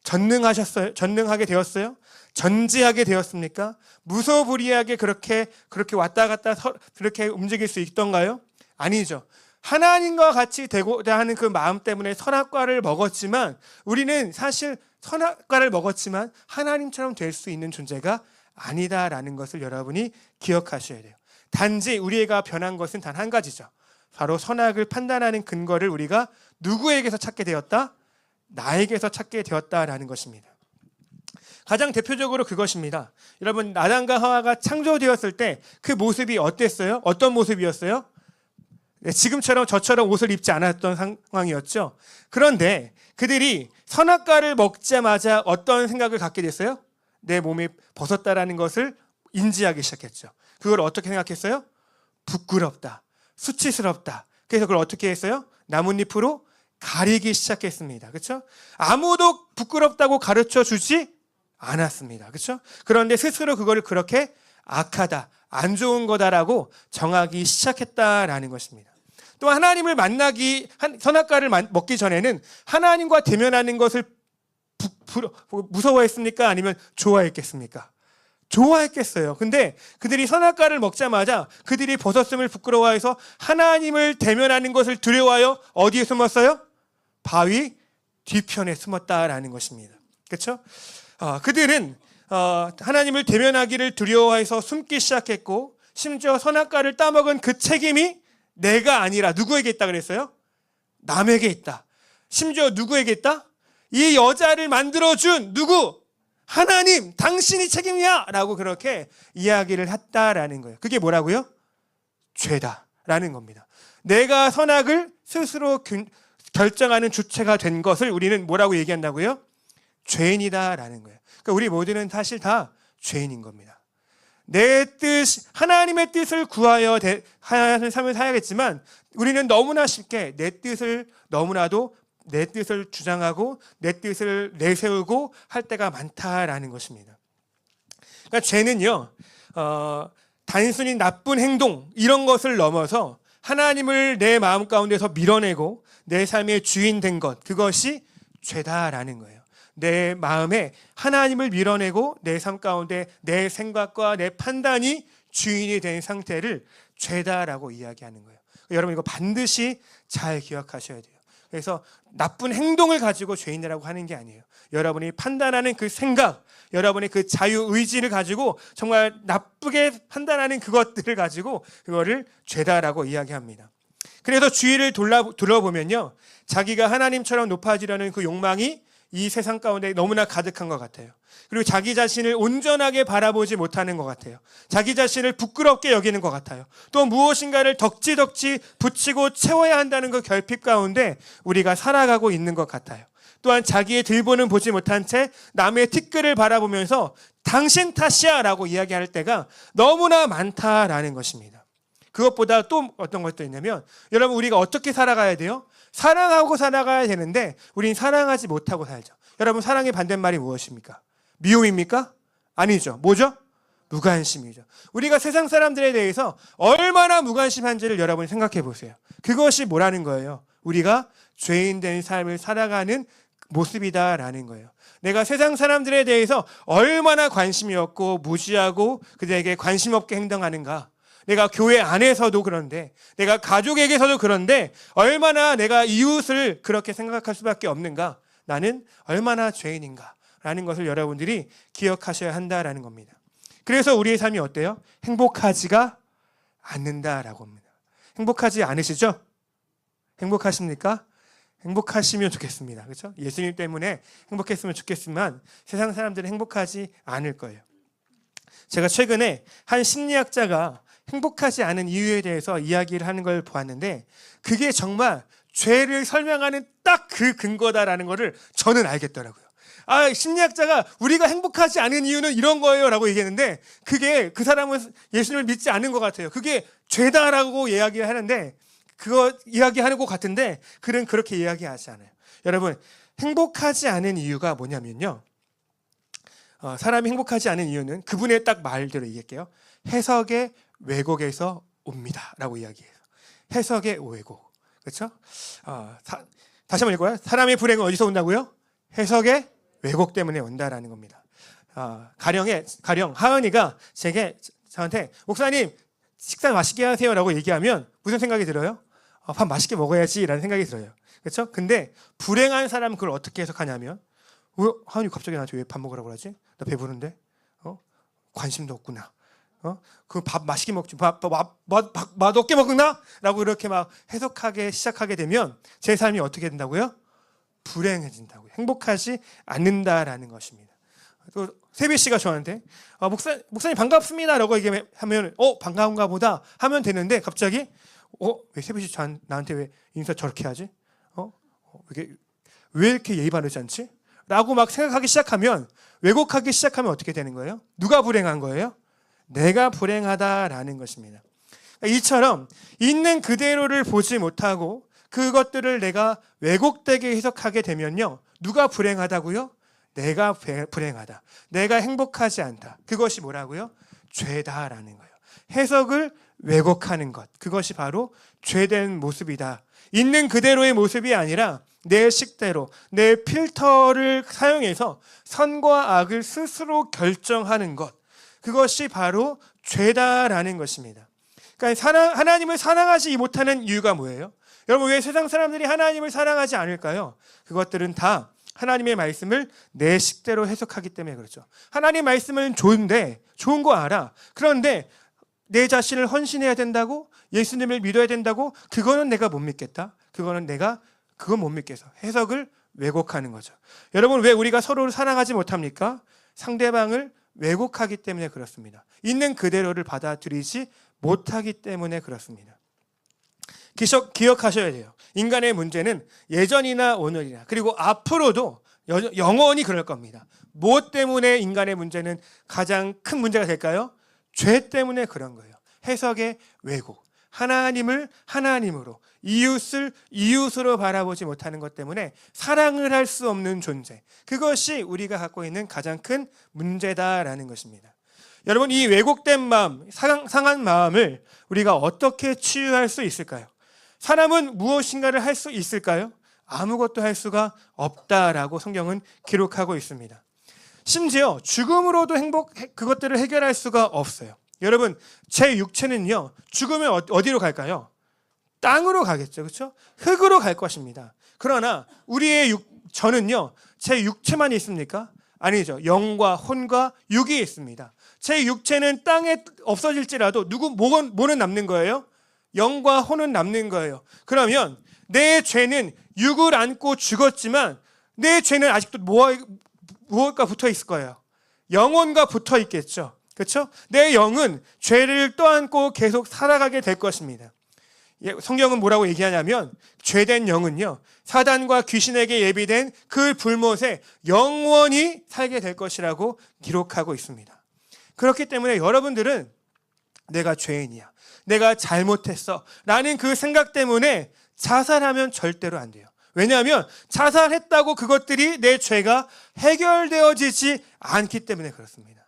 전능하셨어요? 전능하게 되었어요? 전지하게 되었습니까? 무소불위하게 그렇게 왔다 갔다 그렇게 움직일 수 있던가요? 아니죠. 하나님과 같이 되고자 하는 그 마음 때문에 선악과를 먹었지만 우리는 사실 선악과를 먹었지만 하나님처럼 될 수 있는 존재가 아니다라는 것을 여러분이 기억하셔야 돼요. 단지 우리가 변한 것은 단 한 가지죠. 바로 선악을 판단하는 근거를 우리가 누구에게서 찾게 되었다? 나에게서 찾게 되었다라는 것입니다. 가장 대표적으로 그것입니다. 여러분 아담과 하와가 창조되었을 때 그 모습이 어땠어요? 어떤 모습이었어요? 지금처럼 저처럼 옷을 입지 않았던 상황이었죠. 그런데 그들이 선악과를 먹자마자 어떤 생각을 갖게 됐어요? 내 몸이 벗었다라는 것을 인지하기 시작했죠. 그걸 어떻게 생각했어요? 부끄럽다, 수치스럽다. 그래서 그걸 어떻게 했어요? 나뭇잎으로 가리기 시작했습니다. 그렇죠? 아무도 부끄럽다고 가르쳐 주지 않았습니다. 그렇죠? 그런데 스스로 그거를 그렇게 악하다, 안 좋은 거다라고 정하기 시작했다라는 것입니다. 또 하나님을 선악과를 먹기 전에는 하나님과 대면하는 것을 무서워했습니까? 아니면 좋아했겠습니까? 좋아했겠어요. 근데 그들이 선악과를 먹자마자 그들이 벗었음을 부끄러워해서 하나님을 대면하는 것을 두려워하여 어디에 숨었어요? 바위 뒤편에 숨었다라는 것입니다. 그렇죠? 그들은 하나님을 대면하기를 두려워해서 숨기 시작했고 심지어 선악과를 따먹은 그 책임이 내가 아니라 누구에게 있다 그랬어요? 남에게 있다. 심지어 누구에게 있다? 이 여자를 만들어준 누구? 하나님, 당신이 책임이야! 라고 그렇게 이야기를 했다라는 거예요. 그게 뭐라고요? 죄다라는 겁니다. 내가 선악을 스스로 결정하는 주체가 된 것을 우리는 뭐라고 얘기한다고요? 죄인이다라는 거예요. 그러니까 우리 모두는 사실 다 죄인인 겁니다. 하나님의 뜻을 구하여 하는 삶을 살아야겠지만 우리는 너무나 쉽게 너무나도 내 뜻을 주장하고 내 뜻을 내세우고 할 때가 많다라는 것입니다. 그러니까 죄는요, 단순히 나쁜 행동 이런 것을 넘어서 하나님을 내 마음 가운데서 밀어내고 내 삶의 주인 된 것, 그것이 죄다라는 거예요. 내 마음에 하나님을 밀어내고 내 삶 가운데 내 생각과 내 판단이 주인이 된 상태를 죄다라고 이야기하는 거예요. 여러분 이거 반드시 잘 기억하셔야 돼요. 그래서 나쁜 행동을 가지고 죄인이라고 하는 게 아니에요. 여러분이 판단하는 그 생각, 여러분의 그 자유의지를 가지고 정말 나쁘게 판단하는 그것들을 가지고 그거를 죄다라고 이야기합니다. 그래서 주위를 둘러보면요, 자기가 하나님처럼 높아지려는 그 욕망이 이 세상 가운데 너무나 가득한 것 같아요. 그리고 자기 자신을 온전하게 바라보지 못하는 것 같아요. 자기 자신을 부끄럽게 여기는 것 같아요. 또 무엇인가를 덕지덕지 붙이고 채워야 한다는 그 결핍 가운데 우리가 살아가고 있는 것 같아요. 또한 자기의 들보는 보지 못한 채 남의 티끌을 바라보면서 당신 탓이야 라고 이야기할 때가 너무나 많다라는 것입니다. 그것보다 또 어떤 것도 있냐면 여러분 우리가 어떻게 살아가야 돼요? 사랑하고 살아가야 되는데 우린 사랑하지 못하고 살죠. 여러분 사랑의 반대말이 무엇입니까? 미움입니까? 아니죠. 뭐죠? 무관심이죠. 우리가 세상 사람들에 대해서 얼마나 무관심한지를 여러분이 생각해 보세요. 그것이 뭐라는 거예요? 우리가 죄인된 삶을 살아가는 모습이다라는 거예요. 내가 세상 사람들에 대해서 얼마나 관심이 없고 무시하고 그들에게 관심 없게 행동하는가. 내가 교회 안에서도 그런데 내가 가족에게서도 그런데 얼마나 내가 이웃을 그렇게 생각할 수밖에 없는가. 나는 얼마나 죄인인가 라는 것을 여러분들이 기억하셔야 한다라는 겁니다. 그래서 우리의 삶이 어때요? 행복하지가 않는다라고 합니다. 행복하지 않으시죠? 행복하십니까? 행복하시면 좋겠습니다. 그렇죠? 예수님 때문에 행복했으면 좋겠지만 세상 사람들은 행복하지 않을 거예요. 제가 최근에 한 심리학자가 행복하지 않은 이유에 대해서 이야기를 하는 걸 보았는데 그게 정말 죄를 설명하는 딱 그 근거다라는 것을 저는 알겠더라고요. 심리학자가 우리가 행복하지 않은 이유는 이런 거예요 라고 얘기했는데, 그게 그 사람은 예수님을 믿지 않는 것 같아요. 그게 죄다라고 이야기하는데, 그거 이야기하는 것 같은데 그는 그렇게 이야기하지 않아요. 여러분, 행복하지 않은 이유가 뭐냐면요, 사람이 행복하지 않은 이유는 그분의 딱 말대로 얘기할게요. 해석의 왜곡에서 옵니다 라고 이야기해요. 해석의 왜곡. 그렇죠? 다시 한번 읽어요. 사람의 불행은 어디서 온다고요? 해석의 왜곡 때문에 온다라는 겁니다. 가령 하은이가 저한테 목사님 식사 맛있게 하세요 라고 얘기하면 무슨 생각이 들어요? 밥 맛있게 먹어야지 라는 생각이 들어요. 그렇죠? 근데 불행한 사람은 그걸 어떻게 해석하냐면, 하은이 갑자기 나한테 왜 밥 먹으라고 그러지? 나 배부른데? 관심도 없구나. 그 밥 맛있게 먹지, 맛없게 먹나? 라고 이렇게 막 해석하게 시작하게 되면 제 삶이 어떻게 된다고요? 불행해진다고요. 행복하지 않는다라는 것입니다. 또 세비 씨가 저한테 목사님 반갑습니다 라고 얘기하면 반가운가 보다 하면 되는데, 갑자기 왜 세비 씨 나한테 왜 인사 저렇게 하지? 왜 이렇게 예의 바르지 않지? 라고 막 생각하기 시작하면, 왜곡하기 시작하면 어떻게 되는 거예요? 누가 불행한 거예요? 내가 불행하다라는 것입니다. 이처럼 있는 그대로를 보지 못하고 그것들을 내가 왜곡되게 해석하게 되면요, 누가 불행하다고요? 내가 불행하다, 내가 행복하지 않다. 그것이 뭐라고요? 죄다라는 거예요. 해석을 왜곡하는 것, 그것이 바로 죄된 모습이다. 있는 그대로의 모습이 아니라 내 식대로, 내 필터를 사용해서 선과 악을 스스로 결정하는 것, 그것이 바로 죄다라는 것입니다. 그러니까 하나님을 사랑하지 못하는 이유가 뭐예요? 여러분, 왜 세상 사람들이 하나님을 사랑하지 않을까요? 그것들은 다 하나님의 말씀을 내 식대로 해석하기 때문에 그렇죠. 하나님 말씀은 좋은데, 좋은 거 알아. 그런데 내 자신을 헌신해야 된다고, 예수님을 믿어야 된다고, 그거는 내가 못 믿겠다. 그건 못 믿겠어. 해석을 왜곡하는 거죠. 여러분, 왜 우리가 서로를 사랑하지 못합니까? 상대방을 왜곡하기 때문에 그렇습니다. 있는 그대로를 받아들이지 못하기 때문에 그렇습니다. 기억하셔야 돼요. 인간의 문제는 예전이나 오늘이나 그리고 앞으로도 영원히 그럴 겁니다. 무엇 때문에 인간의 문제는 가장 큰 문제가 될까요? 죄 때문에 그런 거예요. 해석의 왜곡. 하나님을 하나님으로, 이웃을 이웃으로 바라보지 못하는 것 때문에 사랑을 할 수 없는 존재, 그것이 우리가 갖고 있는 가장 큰 문제다라는 것입니다. 여러분, 이 왜곡된 마음, 상한 마음을 우리가 어떻게 치유할 수 있을까요? 사람은 무엇인가를 할 수 있을까요? 아무것도 할 수가 없다라고 성경은 기록하고 있습니다. 심지어 죽음으로도 그것들을 해결할 수가 없어요. 여러분, 제 육체는요, 죽으면 어디로 갈까요? 땅으로 가겠죠. 그렇죠? 흙으로 갈 것입니다. 그러나 우리의 저는요, 제 육체만 있습니까? 아니죠. 영과 혼과 육이 있습니다. 제 육체는 땅에 없어질지라도 뭐는 남는 거예요? 영과 혼은 남는 거예요. 그러면 내 죄는 육을 안고 죽었지만 내 죄는 아직도 무엇과 붙어 있을 거예요? 영혼과 붙어 있겠죠. 그렇죠? 내 영은 죄를 떠안고 계속 살아가게 될 것입니다. 성경은 뭐라고 얘기하냐면, 죄된 영은요, 사단과 귀신에게 예비된 그 불못에 영원히 살게 될 것이라고 기록하고 있습니다. 그렇기 때문에 여러분들은 내가 죄인이야, 내가 잘못했어 라는 그 생각 때문에 자살하면 절대로 안 돼요. 왜냐하면 자살했다고 그것들이, 내 죄가 해결되어지지 않기 때문에 그렇습니다.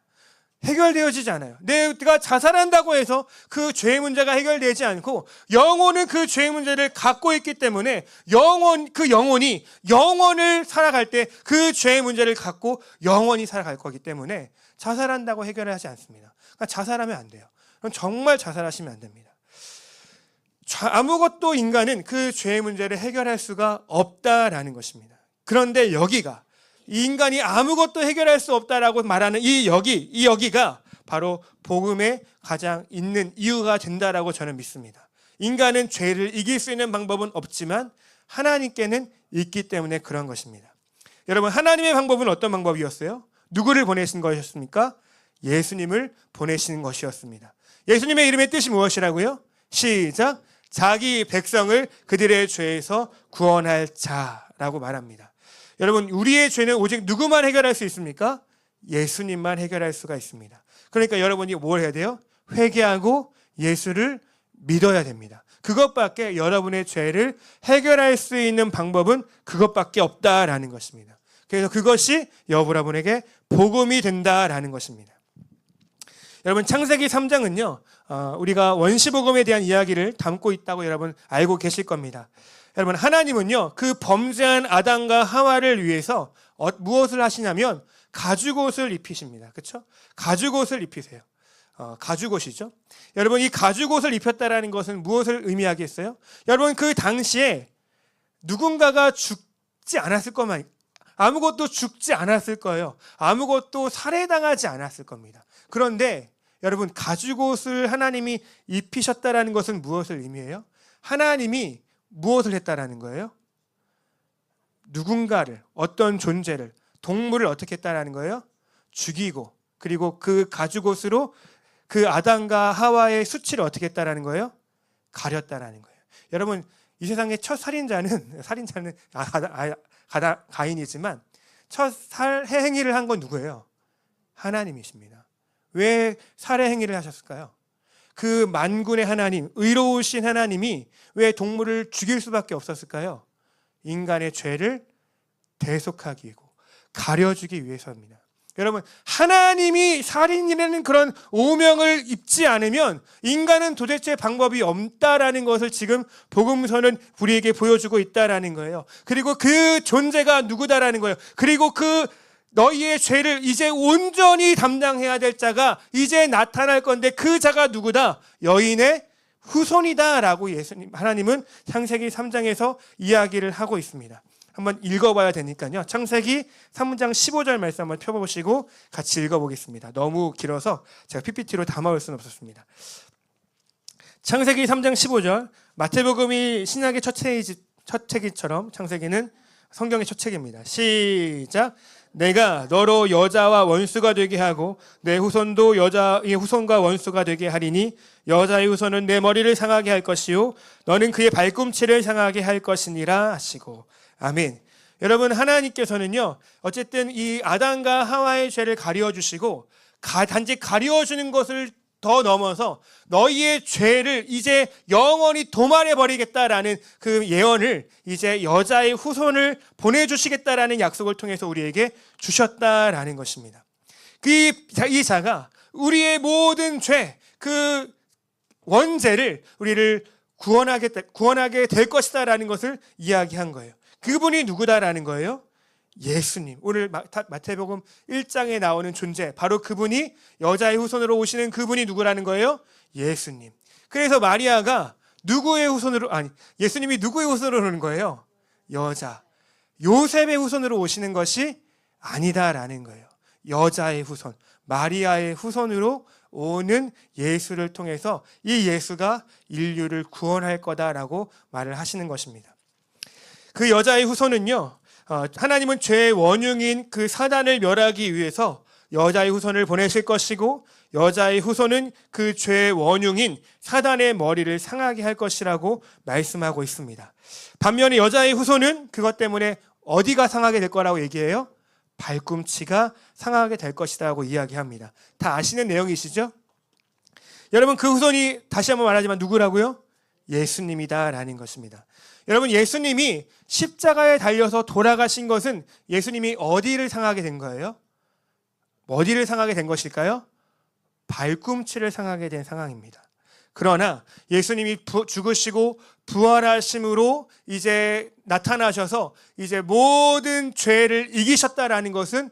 해결되어지지 않아요. 내가 자살한다고 해서 그 죄의 문제가 해결되지 않고, 영혼은 그 죄의 문제를 갖고 있기 때문에 그 영혼이 영원을 살아갈 때 그 죄의 문제를 갖고 영원히 살아갈 거기 때문에 자살한다고 해결하지 않습니다. 그러니까 자살하면 안 돼요. 그럼 정말 자살하시면 안 됩니다. 아무것도 인간은 그 죄의 문제를 해결할 수가 없다라는 것입니다. 그런데 여기가, 인간이 아무것도 해결할 수 없다라고 말하는 이 여기가 바로 복음에 가장 있는 이유가 된다라고 저는 믿습니다. 인간은 죄를 이길 수 있는 방법은 없지만 하나님께는 있기 때문에 그런 것입니다. 여러분, 하나님의 방법은 어떤 방법이었어요? 누구를 보내신 것이었습니까? 예수님을 보내시는 것이었습니다. 예수님의 이름의 뜻이 무엇이라고요? 시작. 자기 백성을 그들의 죄에서 구원할 자라고 말합니다. 여러분, 우리의 죄는 오직 누구만 해결할 수 있습니까? 예수님만 해결할 수가 있습니다. 그러니까 여러분이 뭘 해야 돼요? 회개하고 예수를 믿어야 됩니다. 그것밖에 여러분의 죄를 해결할 수 있는 방법은 그것밖에 없다라는 것입니다. 그래서 그것이 여러분에게 복음이 된다라는 것입니다. 여러분, 창세기 3장은요 우리가 원시복음에 대한 이야기를 담고 있다고 여러분 알고 계실 겁니다. 여러분, 하나님은요 그 범죄한 아담과 하와를 위해서 무엇을 하시냐면 가죽옷을 입히십니다. 그렇죠? 가죽옷을 입히세요. 가죽옷이죠. 여러분, 이 가죽옷을 입혔다라는 것은 무엇을 의미하겠어요? 여러분, 그 당시에 누군가가 죽지 않았을 것만, 아무것도 죽지 않았을 거예요. 아무것도 살해당하지 않았을 겁니다. 그런데 여러분, 가죽옷을 하나님이 입히셨다라는 것은 무엇을 의미해요? 하나님이 무엇을 했다라는 거예요? 누군가를, 어떤 존재를, 동물을 어떻게 했다라는 거예요? 죽이고, 그리고 그 가죽옷으로 그 아담과 하와의 수치를 어떻게 했다라는 거예요? 가렸다라는 거예요. 여러분, 이 세상의 첫 살인자는 가인이지만 첫 살해 행위를 한 건 누구예요? 하나님이십니다. 왜 살해 행위를 하셨을까요? 그 만군의 하나님, 의로우신 하나님이 왜 동물을 죽일 수밖에 없었을까요? 인간의 죄를 대속하기 위해, 가려주기 위해서입니다. 여러분, 하나님이 살인이라는 그런 오명을 입지 않으면 인간은 도대체 방법이 없다라는 것을 지금 복음서는 우리에게 보여주고 있다라는 거예요. 그리고 그 존재가 누구다라는 거예요. 그리고 그 너희의 죄를 이제 온전히 담당해야 될 자가 이제 나타날 건데 그 자가 누구다? 여인의 후손이다라고 하나님은 창세기 3장에서 이야기를 하고 있습니다. 한번 읽어봐야 되니까요. 창세기 3장 15절 말씀 한번 펴보시고 같이 읽어보겠습니다. 너무 길어서 제가 PPT로 담아올 수는 없었습니다. 창세기 3장 15절, 마태복음이 신약의 첫 책이처럼 창세기는 성경의 첫 책입니다. 시작. 내가 너로 여자와 원수가 되게 하고 내 후손도 여자의 후손과 원수가 되게 하리니 여자의 후손은 내 머리를 상하게 할 것이요 너는 그의 발꿈치를 상하게 할 것이니라 하시고. 아멘. 여러분, 하나님께서는요 어쨌든 이 아담과 하와의 죄를 가리워 주시고 단지 가리워 주는 것을 더 넘어서 너희의 죄를 이제 영원히 도말해 버리겠다라는 그 예언을 이제 여자의 후손을 보내주시겠다라는 약속을 통해서 우리에게 주셨다라는 것입니다. 이 자가 우리의 모든 죄, 그 원죄를 우리를 구원하게 될 것이다라는 것을 이야기한 거예요. 그분이 누구다라는 거예요? 예수님. 오늘 마태복음 1장에 나오는 존재, 바로 그분이 여자의 후손으로 오시는 그분이 누구라는 거예요? 예수님. 그래서 마리아가 예수님이 누구의 후손으로 오는 거예요? 여자. 요셉의 후손으로 오시는 것이 아니다라는 거예요. 여자의 후손, 마리아의 후손으로 오는 예수를 통해서 이 예수가 인류를 구원할 거다라고 말을 하시는 것입니다. 그 여자의 후손은요, 하나님은 죄의 원흉인 그 사단을 멸하기 위해서 여자의 후손을 보내실 것이고 여자의 후손은 그 죄의 원흉인 사단의 머리를 상하게 할 것이라고 말씀하고 있습니다. 반면에 여자의 후손은 그것 때문에 어디가 상하게 될 거라고 얘기해요? 발꿈치가 상하게 될 것이라고 이야기합니다. 다 아시는 내용이시죠? 여러분, 그 후손이 다시 한번 말하지만 누구라고요? 예수님이다라는 것입니다. 여러분, 예수님이 십자가에 달려서 돌아가신 것은 예수님이 어디를 상하게 된 거예요? 어디를 상하게 된 것일까요? 발꿈치를 상하게 된 상황입니다. 그러나 예수님이 죽으시고 부활하심으로 이제 나타나셔서 이제 모든 죄를 이기셨다라는 것은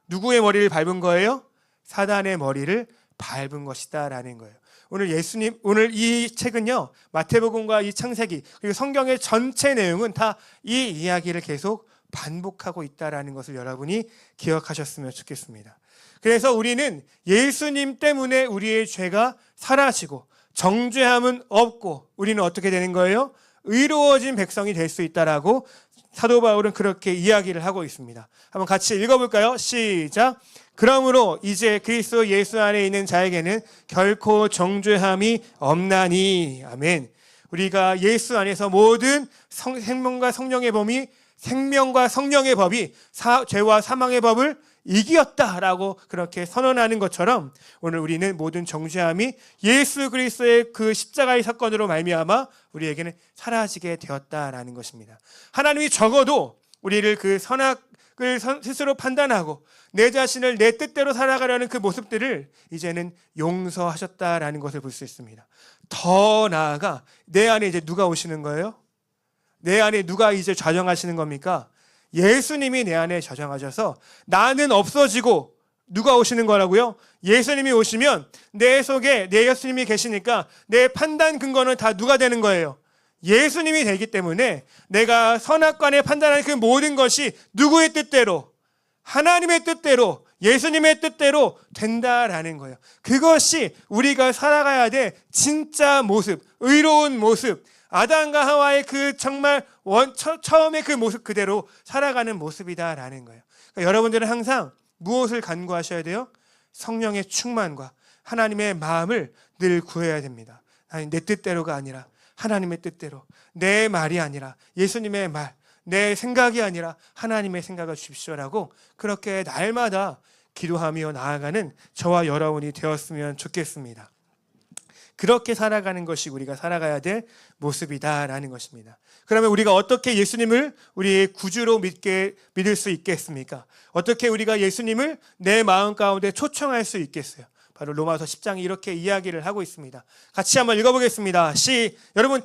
누구의 머리를 밟은 거예요? 사단의 머리를 밟은 것이다라는 거예요. 오늘 이 책은요, 마태복음과 이 창세기 그리고 성경의 전체 내용은 다 이 이야기를 계속 반복하고 있다라는 것을 여러분이 기억하셨으면 좋겠습니다. 그래서 우리는 예수님 때문에 우리의 죄가 사라지고 정죄함은 없고 우리는 어떻게 되는 거예요? 의로워진 백성이 될 수 있다라고 사도 바울은 그렇게 이야기를 하고 있습니다. 한번 같이 읽어볼까요? 시작. 그러므로 이제 그리스도 예수 안에 있는 자에게는 결코 정죄함이 없나니. 아멘. 우리가 예수 안에서 모든 생명과 성령의 법이 죄와 사망의 법을 이기었다라고 그렇게 선언하는 것처럼 오늘 우리는 모든 정죄함이 예수 그리스도의 그 십자가의 사건으로 말미암아 우리에게는 사라지게 되었다라는 것입니다. 하나님이 적어도 우리를 그 선악을 스스로 판단하고 내 자신을 내 뜻대로 살아가려는 그 모습들을 이제는 용서하셨다라는 것을 볼 수 있습니다. 더 나아가 내 안에 이제 누가 오시는 거예요? 내 안에 누가 이제 좌정하시는 겁니까? 예수님이 내 안에 좌정하셔서 나는 없어지고 누가 오시는 거라고요? 예수님이 오시면 내 속에 내 예수님이 계시니까 내 판단 근거는 다 누가 되는 거예요? 예수님이 되기 때문에 내가 선악간에 판단하는 그 모든 것이 누구의 뜻대로? 하나님의 뜻대로, 예수님의 뜻대로 된다라는 거예요. 그것이 우리가 살아가야 될 진짜 모습, 의로운 모습, 아담과 하와의 그 정말 처음의 그 모습 그대로 살아가는 모습이다라는 거예요. 그러니까 여러분들은 항상 무엇을 간구하셔야 돼요? 성령의 충만과 하나님의 마음을 늘 구해야 됩니다. 아니, 내 뜻대로가 아니라 하나님의 뜻대로, 내 말이 아니라 예수님의 말, 내 생각이 아니라 하나님의 생각을 주십시오라고 그렇게 날마다 기도하며 나아가는 저와 여러분이 되었으면 좋겠습니다. 그렇게 살아가는 것이 우리가 살아가야 될 모습이다라는 것입니다. 그러면 우리가 어떻게 예수님을 우리의 구주로 믿을 수 있겠습니까? 어떻게 우리가 예수님을 내 마음 가운데 초청할 수 있겠어요? 바로 로마서 10장이 이렇게 이야기를 하고 있습니다. 같이 한번 읽어보겠습니다. 여러분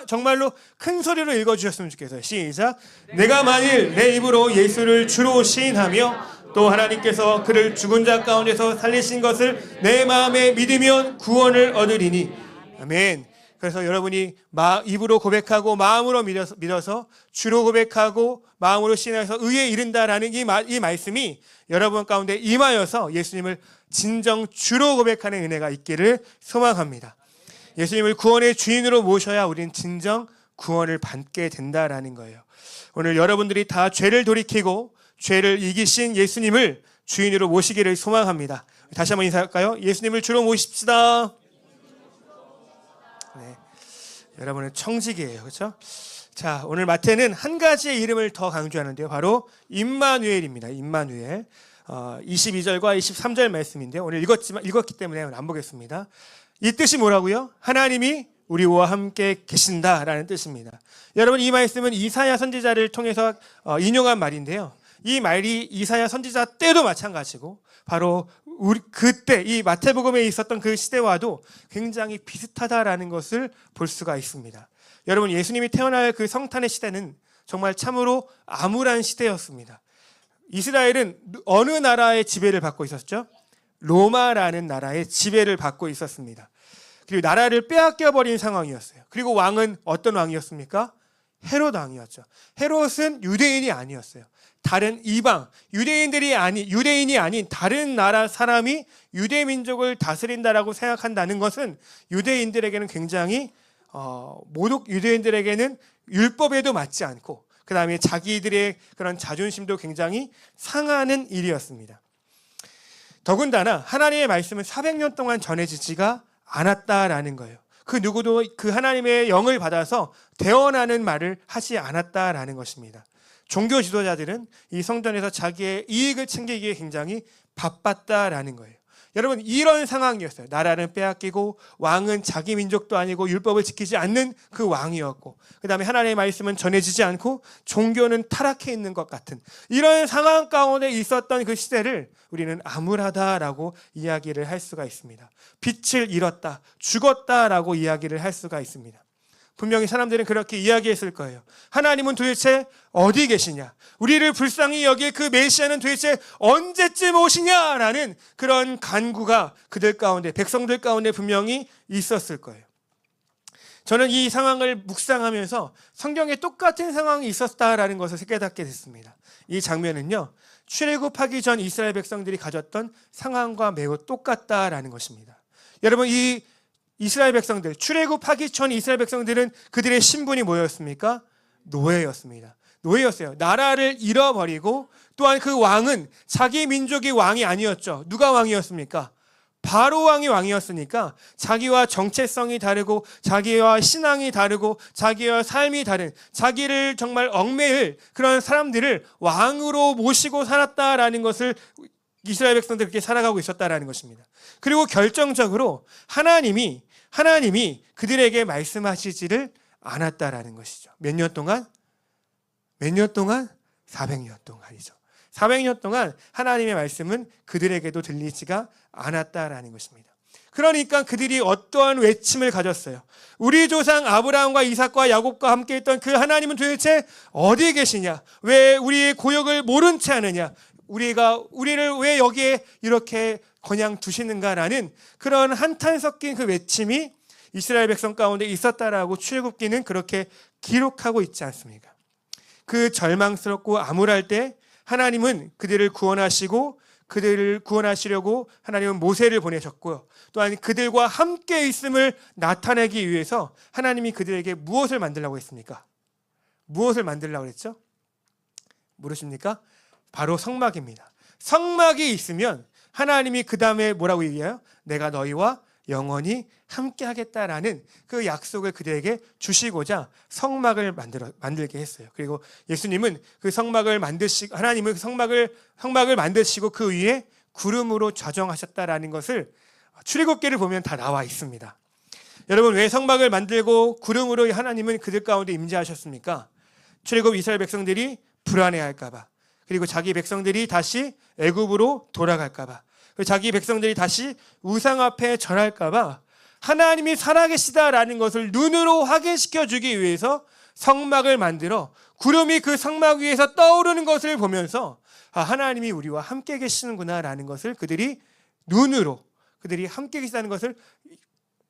정말로 큰 소리로 읽어주셨으면 좋겠어요. 시작. 내가 만일 내 입으로 예수를 주로 시인하며 또 하나님께서 그를 죽은 자 가운데서 살리신 것을 내 마음에 믿으면 구원을 얻으리니. 아멘. 그래서 여러분이 입으로 고백하고 마음으로 믿어서 주로 고백하고 마음으로 신앙해서 의에 이른다라는 이 말씀이 여러분 가운데 임하여서 예수님을 진정 주로 고백하는 은혜가 있기를 소망합니다. 예수님을 구원의 주인으로 모셔야 우리는 진정 구원을 받게 된다라는 거예요. 오늘 여러분들이 다 죄를 돌이키고 죄를 이기신 예수님을 주인으로 모시기를 소망합니다. 다시 한번 인사할까요? 예수님을 주로 모십시다. 네, 여러분은 청직이에요, 그렇죠? 자, 오늘 마태는 한 가지의 이름을 더 강조하는데요, 바로 임마누엘입니다. 임마누엘. 22절과 23절 말씀인데요, 오늘 읽었기 때문에 오늘 안 보겠습니다. 이 뜻이 뭐라고요? 하나님이 우리와 함께 계신다라는 뜻입니다. 여러분, 이 말씀은 이사야 선지자를 통해서 인용한 말인데요, 이 말이 이사야 선지자 때도 마찬가지고 바로 그때 이 마태복음에 있었던 그 시대와도 굉장히 비슷하다라는 것을 볼 수가 있습니다. 여러분, 예수님이 태어날 그 성탄의 시대는 정말 참으로 암울한 시대였습니다. 이스라엘은 어느 나라의 지배를 받고 있었죠? 로마라는 나라의 지배를 받고 있었습니다. 그리고 나라를 빼앗겨버린 상황이었어요. 그리고 왕은 어떤 왕이었습니까? 헤롯 왕이었죠. 헤롯은 유대인이 아니었어요. 다른 이방, 유대인이 아닌 다른 나라 사람이 유대 민족을 다스린다라고 생각한다는 것은 유대인들에게는 굉장히 유대인들에게는 율법에도 맞지 않고 그 다음에 자기들의 그런 자존심도 굉장히 상하는 일이었습니다. 더군다나 하나님의 말씀은 400년 동안 전해지지가 않았다라는 거예요. 그 누구도 그 하나님의 영을 받아서 대언하는 말을 하지 않았다라는 것입니다. 종교 지도자들은 이 성전에서 자기의 이익을 챙기기에 굉장히 바빴다라는 거예요. 여러분, 이런 상황이었어요. 나라는 빼앗기고 왕은 자기 민족도 아니고 율법을 지키지 않는 그 왕이었고, 그 다음에 하나님의 말씀은 전해지지 않고 종교는 타락해 있는 것 같은 이런 상황 가운데 있었던 그 시대를 우리는 암울하다라고 이야기를 할 수가 있습니다. 빛을 잃었다, 죽었다라고 이야기를 할 수가 있습니다. 분명히 사람들은 그렇게 이야기했을 거예요. 하나님은 도대체 어디 계시냐? 우리를 불쌍히 여길 그 메시아는 도대체 언제쯤 오시냐라는 그런 간구가 그들 가운데, 백성들 가운데 분명히 있었을 거예요. 저는 이 상황을 묵상하면서 성경에 똑같은 상황이 있었다라는 것을 깨닫게 됐습니다. 이 장면은요, 출애굽하기 전 이스라엘 백성들이 가졌던 상황과 매우 똑같다라는 것입니다. 여러분, 이 이스라엘 백성들, 출애굽하기 전 이스라엘 백성들은 그들의 신분이 뭐였습니까? 노예였습니다. 노예였어요. 나라를 잃어버리고 또한 그 왕은 자기 민족의 왕이 아니었죠. 누가 왕이었습니까? 바로 왕이 왕이었으니까 자기와 정체성이 다르고 자기와 신앙이 다르고 자기와 삶이 다른, 자기를 정말 얽매일 그런 사람들을 왕으로 모시고 살았다라는 것을 이스라엘 백성들이 그렇게 살아가고 있었다라는 것입니다. 그리고 결정적으로 하나님이 그들에게 말씀하시지를 않았다라는 것이죠. 몇 년 동안? 400년 동안이죠. 400년 동안 하나님의 말씀은 그들에게도 들리지가 않았다라는 것입니다. 그러니까 그들이 어떠한 외침을 가졌어요. 우리 조상 아브라함과 이삭과 야곱과 함께 있던 그 하나님은 도대체 어디에 계시냐? 왜 우리의 고역을 모른 채 하느냐? 우리를 왜 여기에 이렇게 그냥 두시는가라는 그런 한탄 섞인 그 외침이 이스라엘 백성 가운데 있었다라고 출애굽기는 그렇게 기록하고 있지 않습니까? 그 절망스럽고 암울할 때 하나님은 그들을 구원하시려고 하나님은 모세를 보내셨고요. 또한 그들과 함께 있음을 나타내기 위해서 하나님이 그들에게 무엇을 만들라고 했습니까? 무엇을 만들라고 했죠? 모르십니까? 바로 성막입니다. 성막이 있으면 하나님이 그 다음에 뭐라고 얘기해요? 내가 너희와 영원히 함께 하겠다라는 그 약속을 그들에게 주시고자 성막을 만들게 했어요. 그리고 예수님은 그 성막을 만드시고, 하나님은 그 성막을 만드시고 그 위에 구름으로 좌정하셨다라는 것을 출애굽기를 보면 다 나와 있습니다. 여러분, 왜 성막을 만들고 구름으로 하나님은 그들 가운데 임재하셨습니까? 출애굽 이스라엘 백성들이 불안해할까 봐, 그리고 자기 백성들이 다시 애굽으로 돌아갈까 봐, 자기 백성들이 다시 우상 앞에 절할까 봐 하나님이 살아계시다라는 것을 눈으로 확인시켜 주기 위해서 성막을 만들어 구름이 그 성막 위에서 떠오르는 것을 보면서 하나님이 우리와 함께 계시는구나라는 것을 그들이 함께 계시다는 것을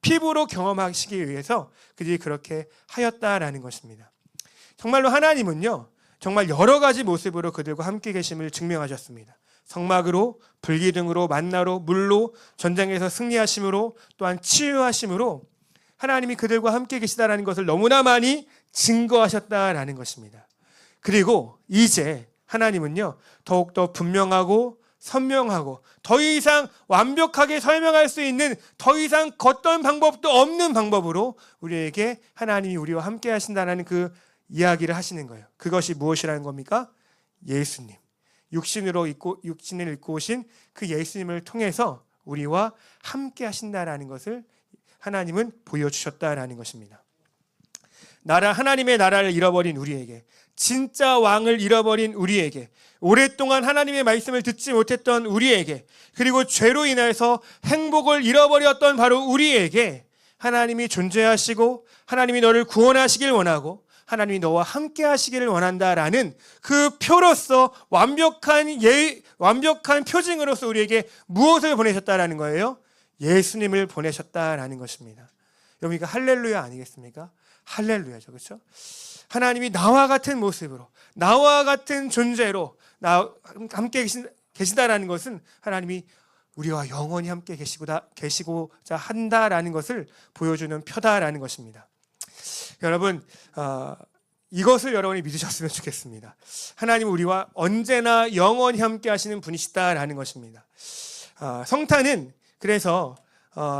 피부로 경험하시기 위해서 그들이 그렇게 하였다라는 것입니다. 정말로 하나님은요, 정말 여러 가지 모습으로 그들과 함께 계심을 증명하셨습니다. 성막으로, 불기둥으로, 만나로, 물로, 전쟁에서 승리하심으로, 또한 치유하심으로 하나님이 그들과 함께 계시다라는 것을 너무나 많이 증거하셨다라는 것입니다. 그리고 이제 하나님은요, 더욱더 분명하고 선명하고 더 이상 완벽하게 설명할 수 있는, 더 이상 어떤 방법도 없는 방법으로 우리에게 하나님이 우리와 함께 하신다는 그 이야기를 하시는 거예요. 그것이 무엇이라는 겁니까? 예수님. 육신을 입고 오신 그 예수님을 통해서 우리와 함께 하신다라는 것을 하나님은 보여주셨다라는 것입니다. 하나님의 나라를 잃어버린 우리에게, 진짜 왕을 잃어버린 우리에게, 오랫동안 하나님의 말씀을 듣지 못했던 우리에게, 그리고 죄로 인해서 행복을 잃어버렸던 바로 우리에게 하나님이 존재하시고 하나님이 너를 구원하시길 원하고 하나님이 너와 함께 하시기를 원한다라는 그 표로서 완벽한 표징으로서 우리에게 무엇을 보내셨다라는 거예요? 예수님을 보내셨다라는 것입니다. 여러분, 이거 할렐루야 아니겠습니까? 할렐루야죠, 그렇죠? 하나님이 나와 같은 모습으로, 나와 같은 존재로 함께 계시다라는 것은 하나님이 우리와 영원히 함께 계시고자 한다라는 것을 보여주는 표다라는 것입니다. 여러분, 이것을 여러분이 믿으셨으면 좋겠습니다. 하나님은 우리와 언제나 영원히 함께 하시는 분이시다라는 것입니다. 성탄은 그래서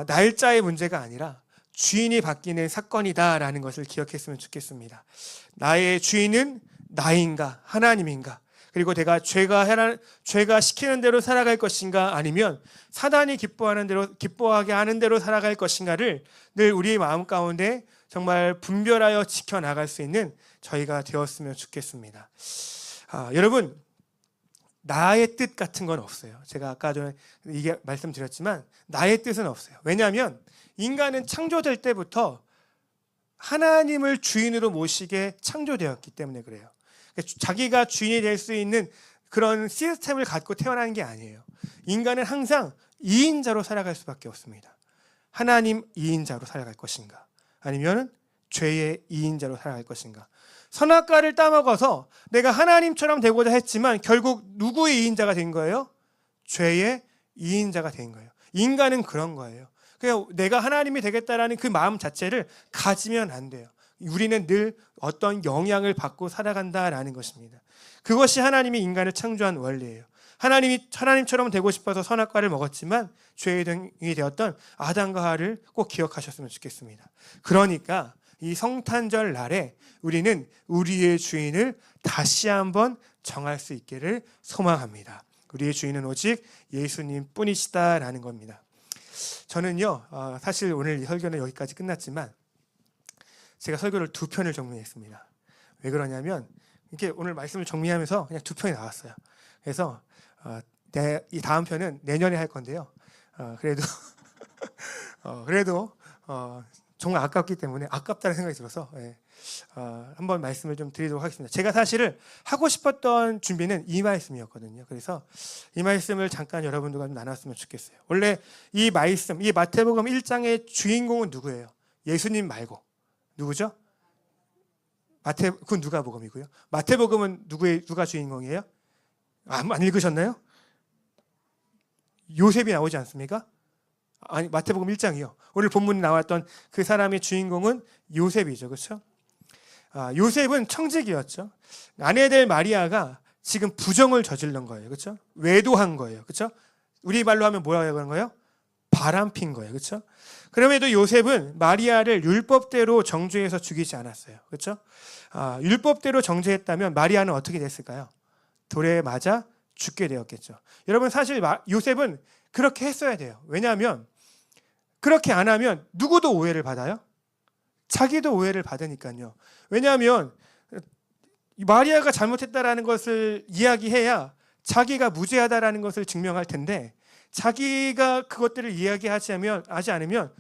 날짜의 문제가 아니라 주인이 바뀌는 사건이다라는 것을 기억했으면 좋겠습니다. 나의 주인은 나인가 하나님인가, 그리고 내가 죄가 시키는 대로 살아갈 것인가, 아니면 사단이 기뻐하게 하는 대로 살아갈 것인가를 늘 우리의 마음 가운데 정말 분별하여 지켜나갈 수 있는 저희가 되었으면 좋겠습니다. 여러분, 나의 뜻 같은 건 없어요. 제가 아까 전에 이게 말씀드렸지만 나의 뜻은 없어요. 왜냐하면 인간은 창조될 때부터 하나님을 주인으로 모시게 창조되었기 때문에 그래요. 자기가 주인이 될 수 있는 그런 시스템을 갖고 태어나는 게 아니에요. 인간은 항상 2인자로 살아갈 수밖에 없습니다. 하나님 2인자로 살아갈 것인가, 아니면 죄의 2인자로 살아갈 것인가. 선악과를 따먹어서 내가 하나님처럼 되고자 했지만 결국 누구의 2인자가 된 거예요? 죄의 2인자가 된 거예요. 인간은 그런 거예요. 그냥 내가 하나님이 되겠다라는 그 마음 자체를 가지면 안 돼요. 우리는 늘 어떤 영향을 받고 살아간다라는 것입니다. 그것이 하나님이 인간을 창조한 원리예요. 하나님처럼 되고 싶어서 선악과를 먹었지만 죄의 종이 되었던 아담과 하와를 꼭 기억하셨으면 좋겠습니다. 그러니까 이 성탄절 날에 우리는 우리의 주인을 다시 한번 정할 수 있기를 소망합니다. 우리의 주인은 오직 예수님 뿐이시다라는 겁니다. 저는요, 사실 오늘 이 설교는 여기까지 끝났지만 제가 설교를 2편을 정리했습니다. 왜 그러냐면 이렇게 오늘 말씀을 정리하면서 그냥 2편이 나왔어요. 그래서 이 다음 편은 내년에 할 건데요. 그래도 정말 아깝기 때문에 아깝다는 생각이 들어서 한번 말씀을 좀 드리도록 하겠습니다. 제가 사실을 하고 싶었던 준비는 이 말씀이었거든요. 그래서 이 말씀을 잠깐 여러분들과 좀 나눴으면 좋겠어요. 원래 이 말씀, 이 마태복음 1장의 주인공은 누구예요? 예수님 말고 누구죠? 그건 누가복음이고요. 마태복음은 누가 주인공이에요? 안 읽으셨나요? 요셉이 나오지 않습니까? 아니, 마태복음 1장이요. 오늘 본문에 나왔던 그 사람의 주인공은 요셉이죠. 그렇죠? 요셉은 청직이었죠. 아내 될 마리아가 지금 부정을 저지른 거예요. 그렇죠? 외도한 거예요. 그렇죠? 우리 말로 하면 뭐라고 하는 거예요? 바람핀 거예요. 그렇죠? 그럼에도 요셉은 마리아를 율법대로 정죄해서 죽이지 않았어요. 그렇죠? 율법대로 정죄했다면 마리아는 어떻게 됐을까요? 돌에 맞아 죽게 되었겠죠. 여러분, 사실 요셉은 그렇게 했어야 돼요. 왜냐하면 그렇게 안 하면 누구도 오해를 받아요. 자기도 오해를 받으니까요. 왜냐하면 마리아가 잘못했다라는 것을 이야기해야 자기가 무죄하다라는 것을 증명할 텐데, 자기가 그것들을 이야기하지 않으면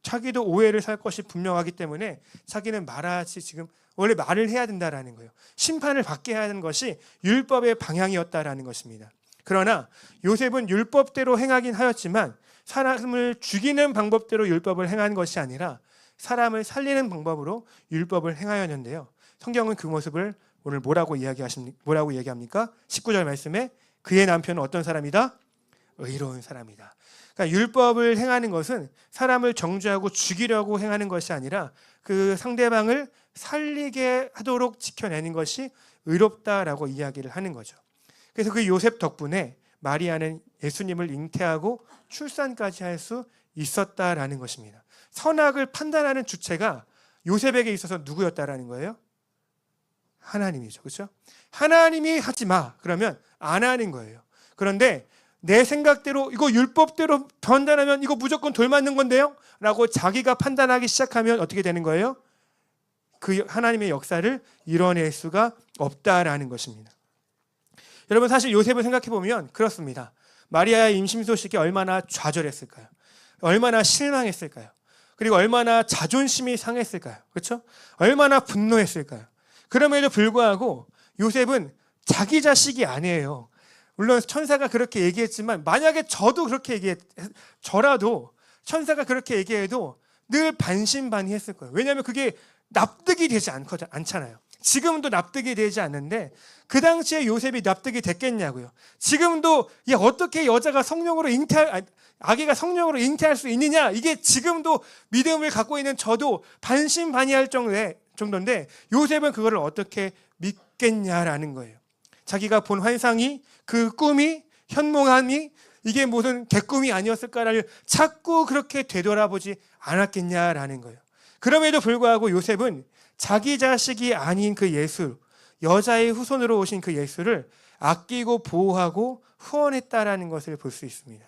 자기도 오해를 살 것이 분명하기 때문에 자기는 말하지, 지금 원래 말을 해야 된다라는 거예요. 심판을 받게 해야 하는 것이 율법의 방향이었다라는 것입니다. 그러나 요셉은 율법대로 행하긴 하였지만 사람을 죽이는 방법대로 율법을 행한 것이 아니라 사람을 살리는 방법으로 율법을 행하였는데요. 성경은 그 모습을 오늘 뭐라고 얘기합니까? 19절 말씀에 그의 남편은 어떤 사람이다? 의로운 사람이다. 그러니까 율법을 행하는 것은 사람을 정죄하고 죽이려고 행하는 것이 아니라 그 상대방을 살리게 하도록 지켜내는 것이 의롭다라고 이야기를 하는 거죠. 그래서 그 요셉 덕분에 마리아는 예수님을 잉태하고 출산까지 할 수 있었다라는 것입니다. 선악을 판단하는 주체가 요셉에게 있어서 누구였다라는 거예요? 하나님이죠. 그렇죠? 하나님이 하지 마. 그러면 안 하는 거예요. 그런데 내 생각대로 이거 율법대로 판단하면 이거 무조건 돌 맞는 건데요? 라고 자기가 판단하기 시작하면 어떻게 되는 거예요? 그 하나님의 역사를 이뤄낼 수가 없다라는 것입니다. 여러분, 사실 요셉을 생각해 보면 그렇습니다. 마리아의 임신 소식이 얼마나 좌절했을까요? 얼마나 실망했을까요? 그리고 얼마나 자존심이 상했을까요? 그렇죠? 얼마나 분노했을까요? 그럼에도 불구하고 요셉은 자기 자식이 아니에요. 물론 천사가 그렇게 얘기했지만 만약에 저라도 천사가 그렇게 얘기해도 늘 반신반의했을 거예요. 왜냐하면 그게 납득이 되지 않잖아요. 지금도 납득이 되지 않는데 그 당시에 요셉이 납득이 됐겠냐고요. 지금도 어떻게 여자가 아기가 성령으로 잉태할 수 있느냐, 이게 지금도 믿음을 갖고 있는 저도 반신반의할 정도인데 요셉은 그거를 어떻게 믿겠냐라는 거예요. 자기가 본 환상이, 그 꿈이, 현몽함이 이게 무슨 개꿈이 아니었을까를 자꾸 그렇게 되돌아보지 않았겠냐라는 거예요. 그럼에도 불구하고 요셉은 자기 자식이 아닌 그 예수, 여자의 후손으로 오신 그 예수를 아끼고 보호하고 후원했다라는 것을 볼 수 있습니다.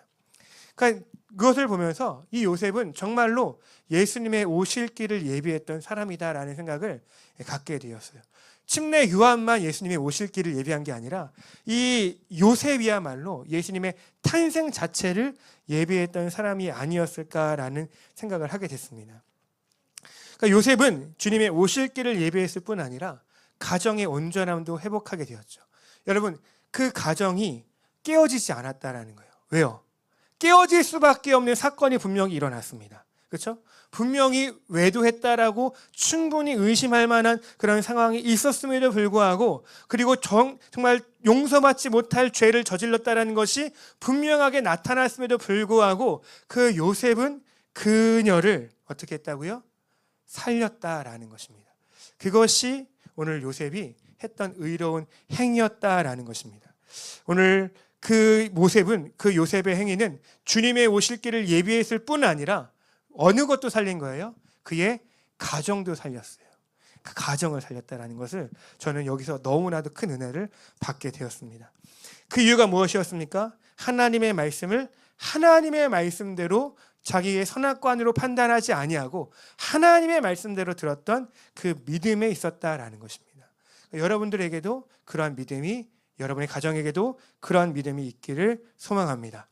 그러니까 그것을 보면서 이 요셉은 정말로 예수님의 오실 길을 예비했던 사람이다라는 생각을 갖게 되었어요. 침례 요한만 예수님의 오실 길을 예비한 게 아니라 이 요셉이야말로 예수님의 탄생 자체를 예비했던 사람이 아니었을까라는 생각을 하게 됐습니다. 그러니까 요셉은 주님의 오실 길을 예비했을 뿐 아니라 가정의 온전함도 회복하게 되었죠. 여러분, 그 가정이 깨어지지 않았다라는 거예요. 왜요? 깨어질 수밖에 없는 사건이 분명히 일어났습니다. 그렇죠? 분명히 외도했다라고 충분히 의심할 만한 그런 상황이 있었음에도 불구하고, 그리고 정말 용서받지 못할 죄를 저질렀다라는 것이 분명하게 나타났음에도 불구하고 그 요셉은 그녀를 어떻게 했다고요? 살렸다라는 것입니다. 그것이 오늘 요셉이 했던 의로운 행위였다라는 것입니다. 오늘 그 모셉은, 그 요셉의 행위는 주님의 오실 길을 예비했을 뿐 아니라 어느 것도 살린 거예요? 그의 가정도 살렸어요. 그 가정을 살렸다라는 것을 저는 여기서 너무나도 큰 은혜를 받게 되었습니다. 그 이유가 무엇이었습니까? 하나님의 말씀을 하나님의 말씀대로 자기의 선악관으로 판단하지 아니하고 하나님의 말씀대로 들었던 그 믿음에 있었다라는 것입니다. 여러분들에게도 그러한 믿음이, 여러분의 가정에게도 그러한 믿음이 있기를 소망합니다.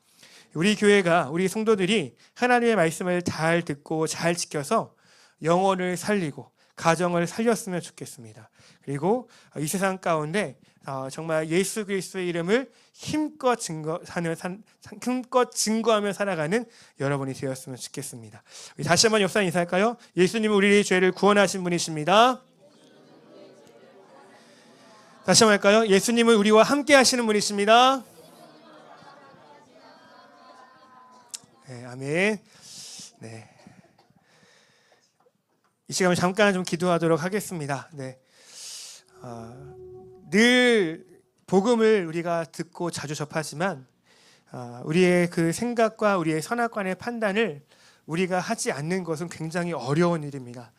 우리 교회가, 우리 성도들이 하나님의 말씀을 잘 듣고 잘 지켜서 영혼을 살리고 가정을 살렸으면 좋겠습니다. 그리고 이 세상 가운데 정말 예수 그리스도의 이름을 힘껏 증거하며 살아가는 여러분이 되었으면 좋겠습니다. 다시 한번 역사 인사할까요? 예수님은 우리의 죄를 구원하신 분이십니다. 다시 한번 할까요? 예수님은 우리와 함께 하시는 분이십니다. 네, 아멘. 네. 이 시간에 잠깐 좀 기도하도록 하겠습니다. 네. 늘 복음을 우리가 듣고 자주 접하지만 우리의 그 생각과 우리의 선악관의 판단을 우리가 하지 않는 것은 굉장히 어려운 일입니다.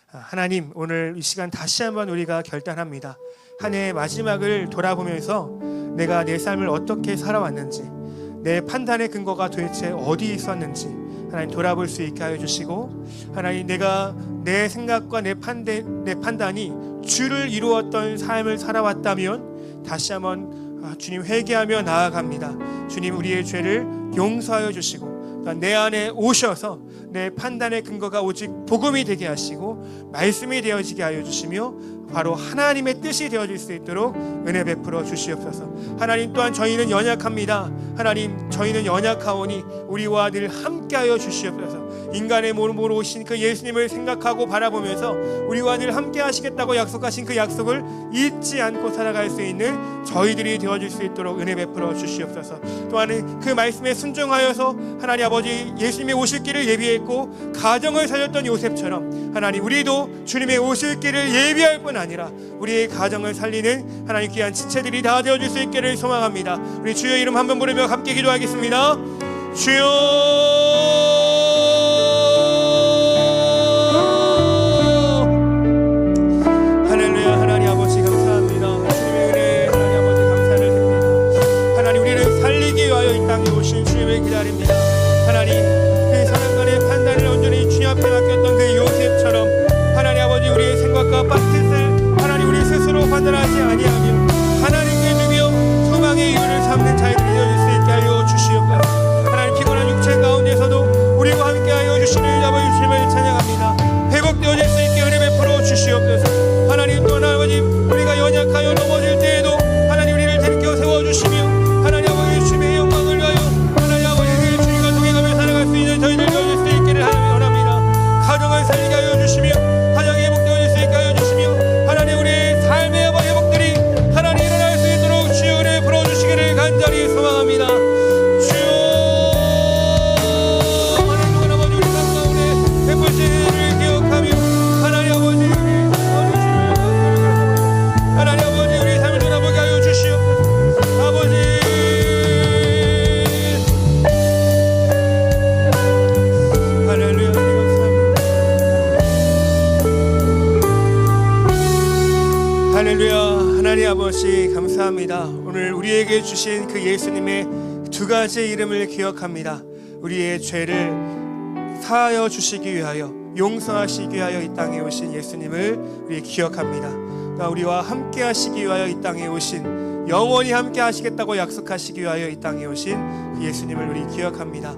하나님, 오늘 이 시간 다시 한번 우리가 결단합니다. 한 해의 마지막을 돌아보면서 내가 내 삶을 어떻게 살아왔는지, 내 판단의 근거가 도대체 어디 있었는지 하나님 돌아볼 수 있게 하여 주시고, 하나님, 내가 내 생각과 내 판단이 주를 이루었던 삶을 살아왔다면 다시 한번 주님 회개하며 나아갑니다. 주님, 우리의 죄를 용서하여 주시고 내 안에 오셔서 내 판단의 근거가 오직 복음이 되게 하시고 말씀이 되어지게 하여 주시며 바로 하나님의 뜻이 되어질 수 있도록 은혜 베풀어 주시옵소서. 하나님, 또한 저희는 연약합니다. 하나님, 저희는 연약하오니 우리와 늘 함께하여 주시옵소서. 인간의 몸으로 오신 그 예수님을 생각하고 바라보면서 우리와 늘 함께 하시겠다고 약속하신 그 약속을 잊지 않고 살아갈 수 있는 저희들이 되어질 수 있도록 은혜 베풀어 주시옵소서. 또한 그 말씀에 순종하여서 하나님 아버지 예수님의 오실 길을 예비했고 가정을 살렸던 요셉처럼 하나님, 우리도 주님의 오실 길을 예비할 뿐 아니라 우리의 가정을 살리는 하나님 귀한 지체들이 다 되어질 수 있기를 소망합니다. 우리 주의 이름 한번 부르며 함께 기도하겠습니다. 주여, 기다립니다. 하나님, 그 선악관의 판단을 온전히 주님 앞에 맡겼던 그 요셉처럼 하나님 아버지, 우리의 생각과 빡뜻을 하나님 우리 스스로 판단하지 아니하며 하나님께 주며 소망의 이유를 삼는 자들이 되어질 수 있게 하여 주시옵소서. 하나님, 피곤한 육체 가운데서도 우리와 함께하여 주시는 아버지 주님을 찬양합니다. 회복되어질 수 있게 은혜 베풀어 주시옵소서. 하나님, 또 아버지, 우리가 연약하여 넘어질 때에도 하나님 우리를 들켜 세워주시며 하나님 아버지 주님의 영광을 위하여 저희들 되어질 수 있기를 원합니다. 가정을 살리게 하여 주시며 가정이 회복되어질 수 있게 하여 주시며 하나님, 우리의 삶의 회복들이 하나님 일어날 수 있도록 주여 은혜 풀어주시기를 간절히 소망합니다. 주여, 하나님 아버지, 우리 삶 가운데 베푸신 일을 기억하며 하나님 아버지, 하나님 아버지, 우리 삶을 돌아보게 하여 주시옵소서. 아버지, 할렐루야. 하나님 아버지, 감사합니다. 오늘 우리에게 주신 그 예수님의 두 가지 이름을 기억합니다. 우리의 죄를 사하여 주시기 위하여, 용서하시기 위하여 이 땅에 오신 예수님을 우리 기억합니다. 우리와 함께 하시기 위하여 이 땅에 오신, 영원히 함께 하시겠다고 약속하시기 위하여 이 땅에 오신 그 예수님을 우리 기억합니다.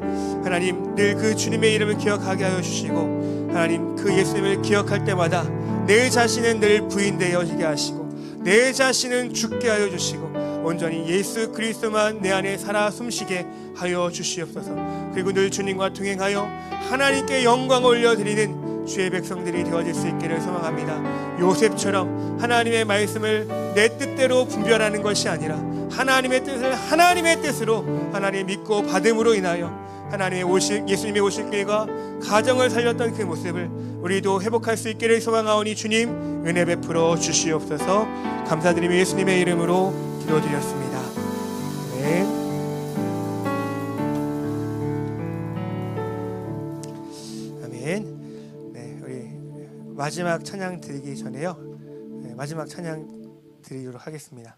하나님, 늘 그 주님의 이름을 기억하게 하여 주시고 하나님, 그 예수님을 기억할 때마다 내 자신은 늘 부인되어지게 하시고 내 자신은 죽게 하여 주시고 온전히 예수 그리스도만 내 안에 살아 숨쉬게 하여 주시옵소서. 그리고 늘 주님과 동행하여 하나님께 영광을 올려드리는 주의 백성들이 되어질 수 있기를 소망합니다. 요셉처럼 하나님의 말씀을 내 뜻대로 분별하는 것이 아니라 하나님의 뜻을 하나님의 뜻으로 하나님 믿고 받음으로 인하여 하나님의 예수님의 오실 길과 가정을 살렸던 그 모습을 우리도 회복할 수 있기를 소망하오니 주님 은혜 베풀어 주시옵소서. 감사드리며 예수님의 이름으로 기도드렸습니다. 아멘. 아멘. 네, 우리 마지막 찬양 드리기 전에요. 네, 마지막 찬양 드리도록 하겠습니다.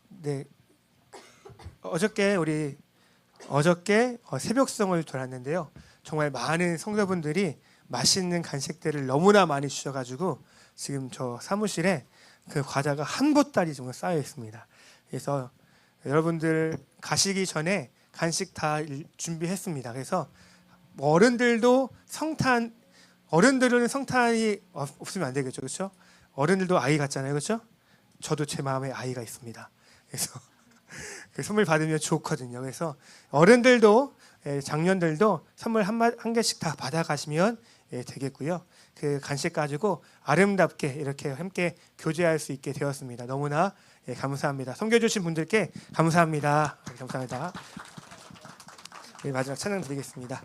네, 어저께 새벽송을 돌았는데요. 정말 많은 성도분들이 맛있는 간식들을 너무나 많이 주셔가지고 지금 저 사무실에 그 과자가 한 보따리 정도 쌓여 있습니다. 그래서 여러분들 가시기 전에 간식 다 준비했습니다. 그래서 어른들은 성탄이 없으면 안 되겠죠, 그렇죠? 어른들도 아이 같잖아요, 그렇죠? 저도 제 마음에 아이가 있습니다. 그래서 그 선물 받으면 좋거든요. 그래서 어른들도 장년들도 선물 한 개씩 다 받아가시면 되겠고요. 그 간식 가지고 아름답게 이렇게 함께 교제할 수 있게 되었습니다. 너무나 감사합니다. 섬겨주신 분들께 감사합니다. 감사합니다. 마지막 찬양 드리겠습니다.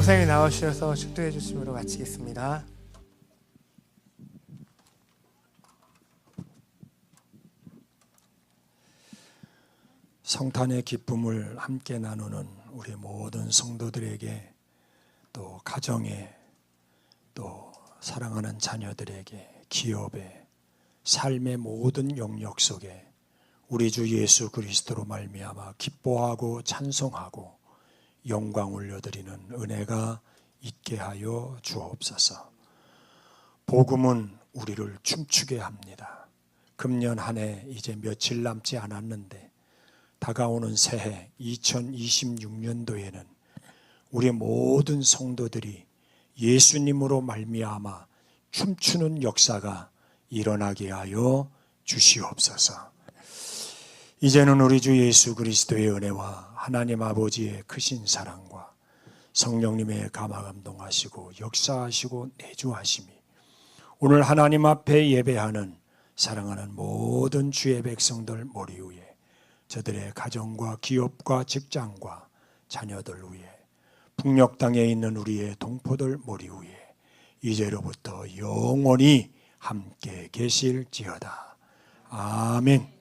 영상에 나오셔서 축도해 주심으로 마치겠습니다. 성탄의 기쁨을 함께 나누는 우리 모든 성도들에게, 또 가정에, 또 사랑하는 자녀들에게, 기업에, 삶의 모든 영역 속에 우리 주 예수 그리스도로 말미암아 기뻐하고 찬송하고 영광 올려드리는 은혜가 있게 하여 주옵소서. 복음은 우리를 춤추게 합니다. 금년 한 해 이제 며칠 남지 않았는데 다가오는 새해 2026년도에는 우리 모든 성도들이 예수님으로 말미암아 춤추는 역사가 일어나게 하여 주시옵소서. 이제는 우리 주 예수 그리스도의 은혜와 하나님 아버지의 크신 사랑과 성령님의 감화감동하시고 역사하시고 내주하심이 오늘 하나님 앞에 예배하는 사랑하는 모든 주의 백성들 머리 위에, 저들의 가정과 기업과 직장과 자녀들 위에, 북녘 땅에 있는 우리의 동포들 머리 위에 이제로부터 영원히 함께 계실지어다. 아멘.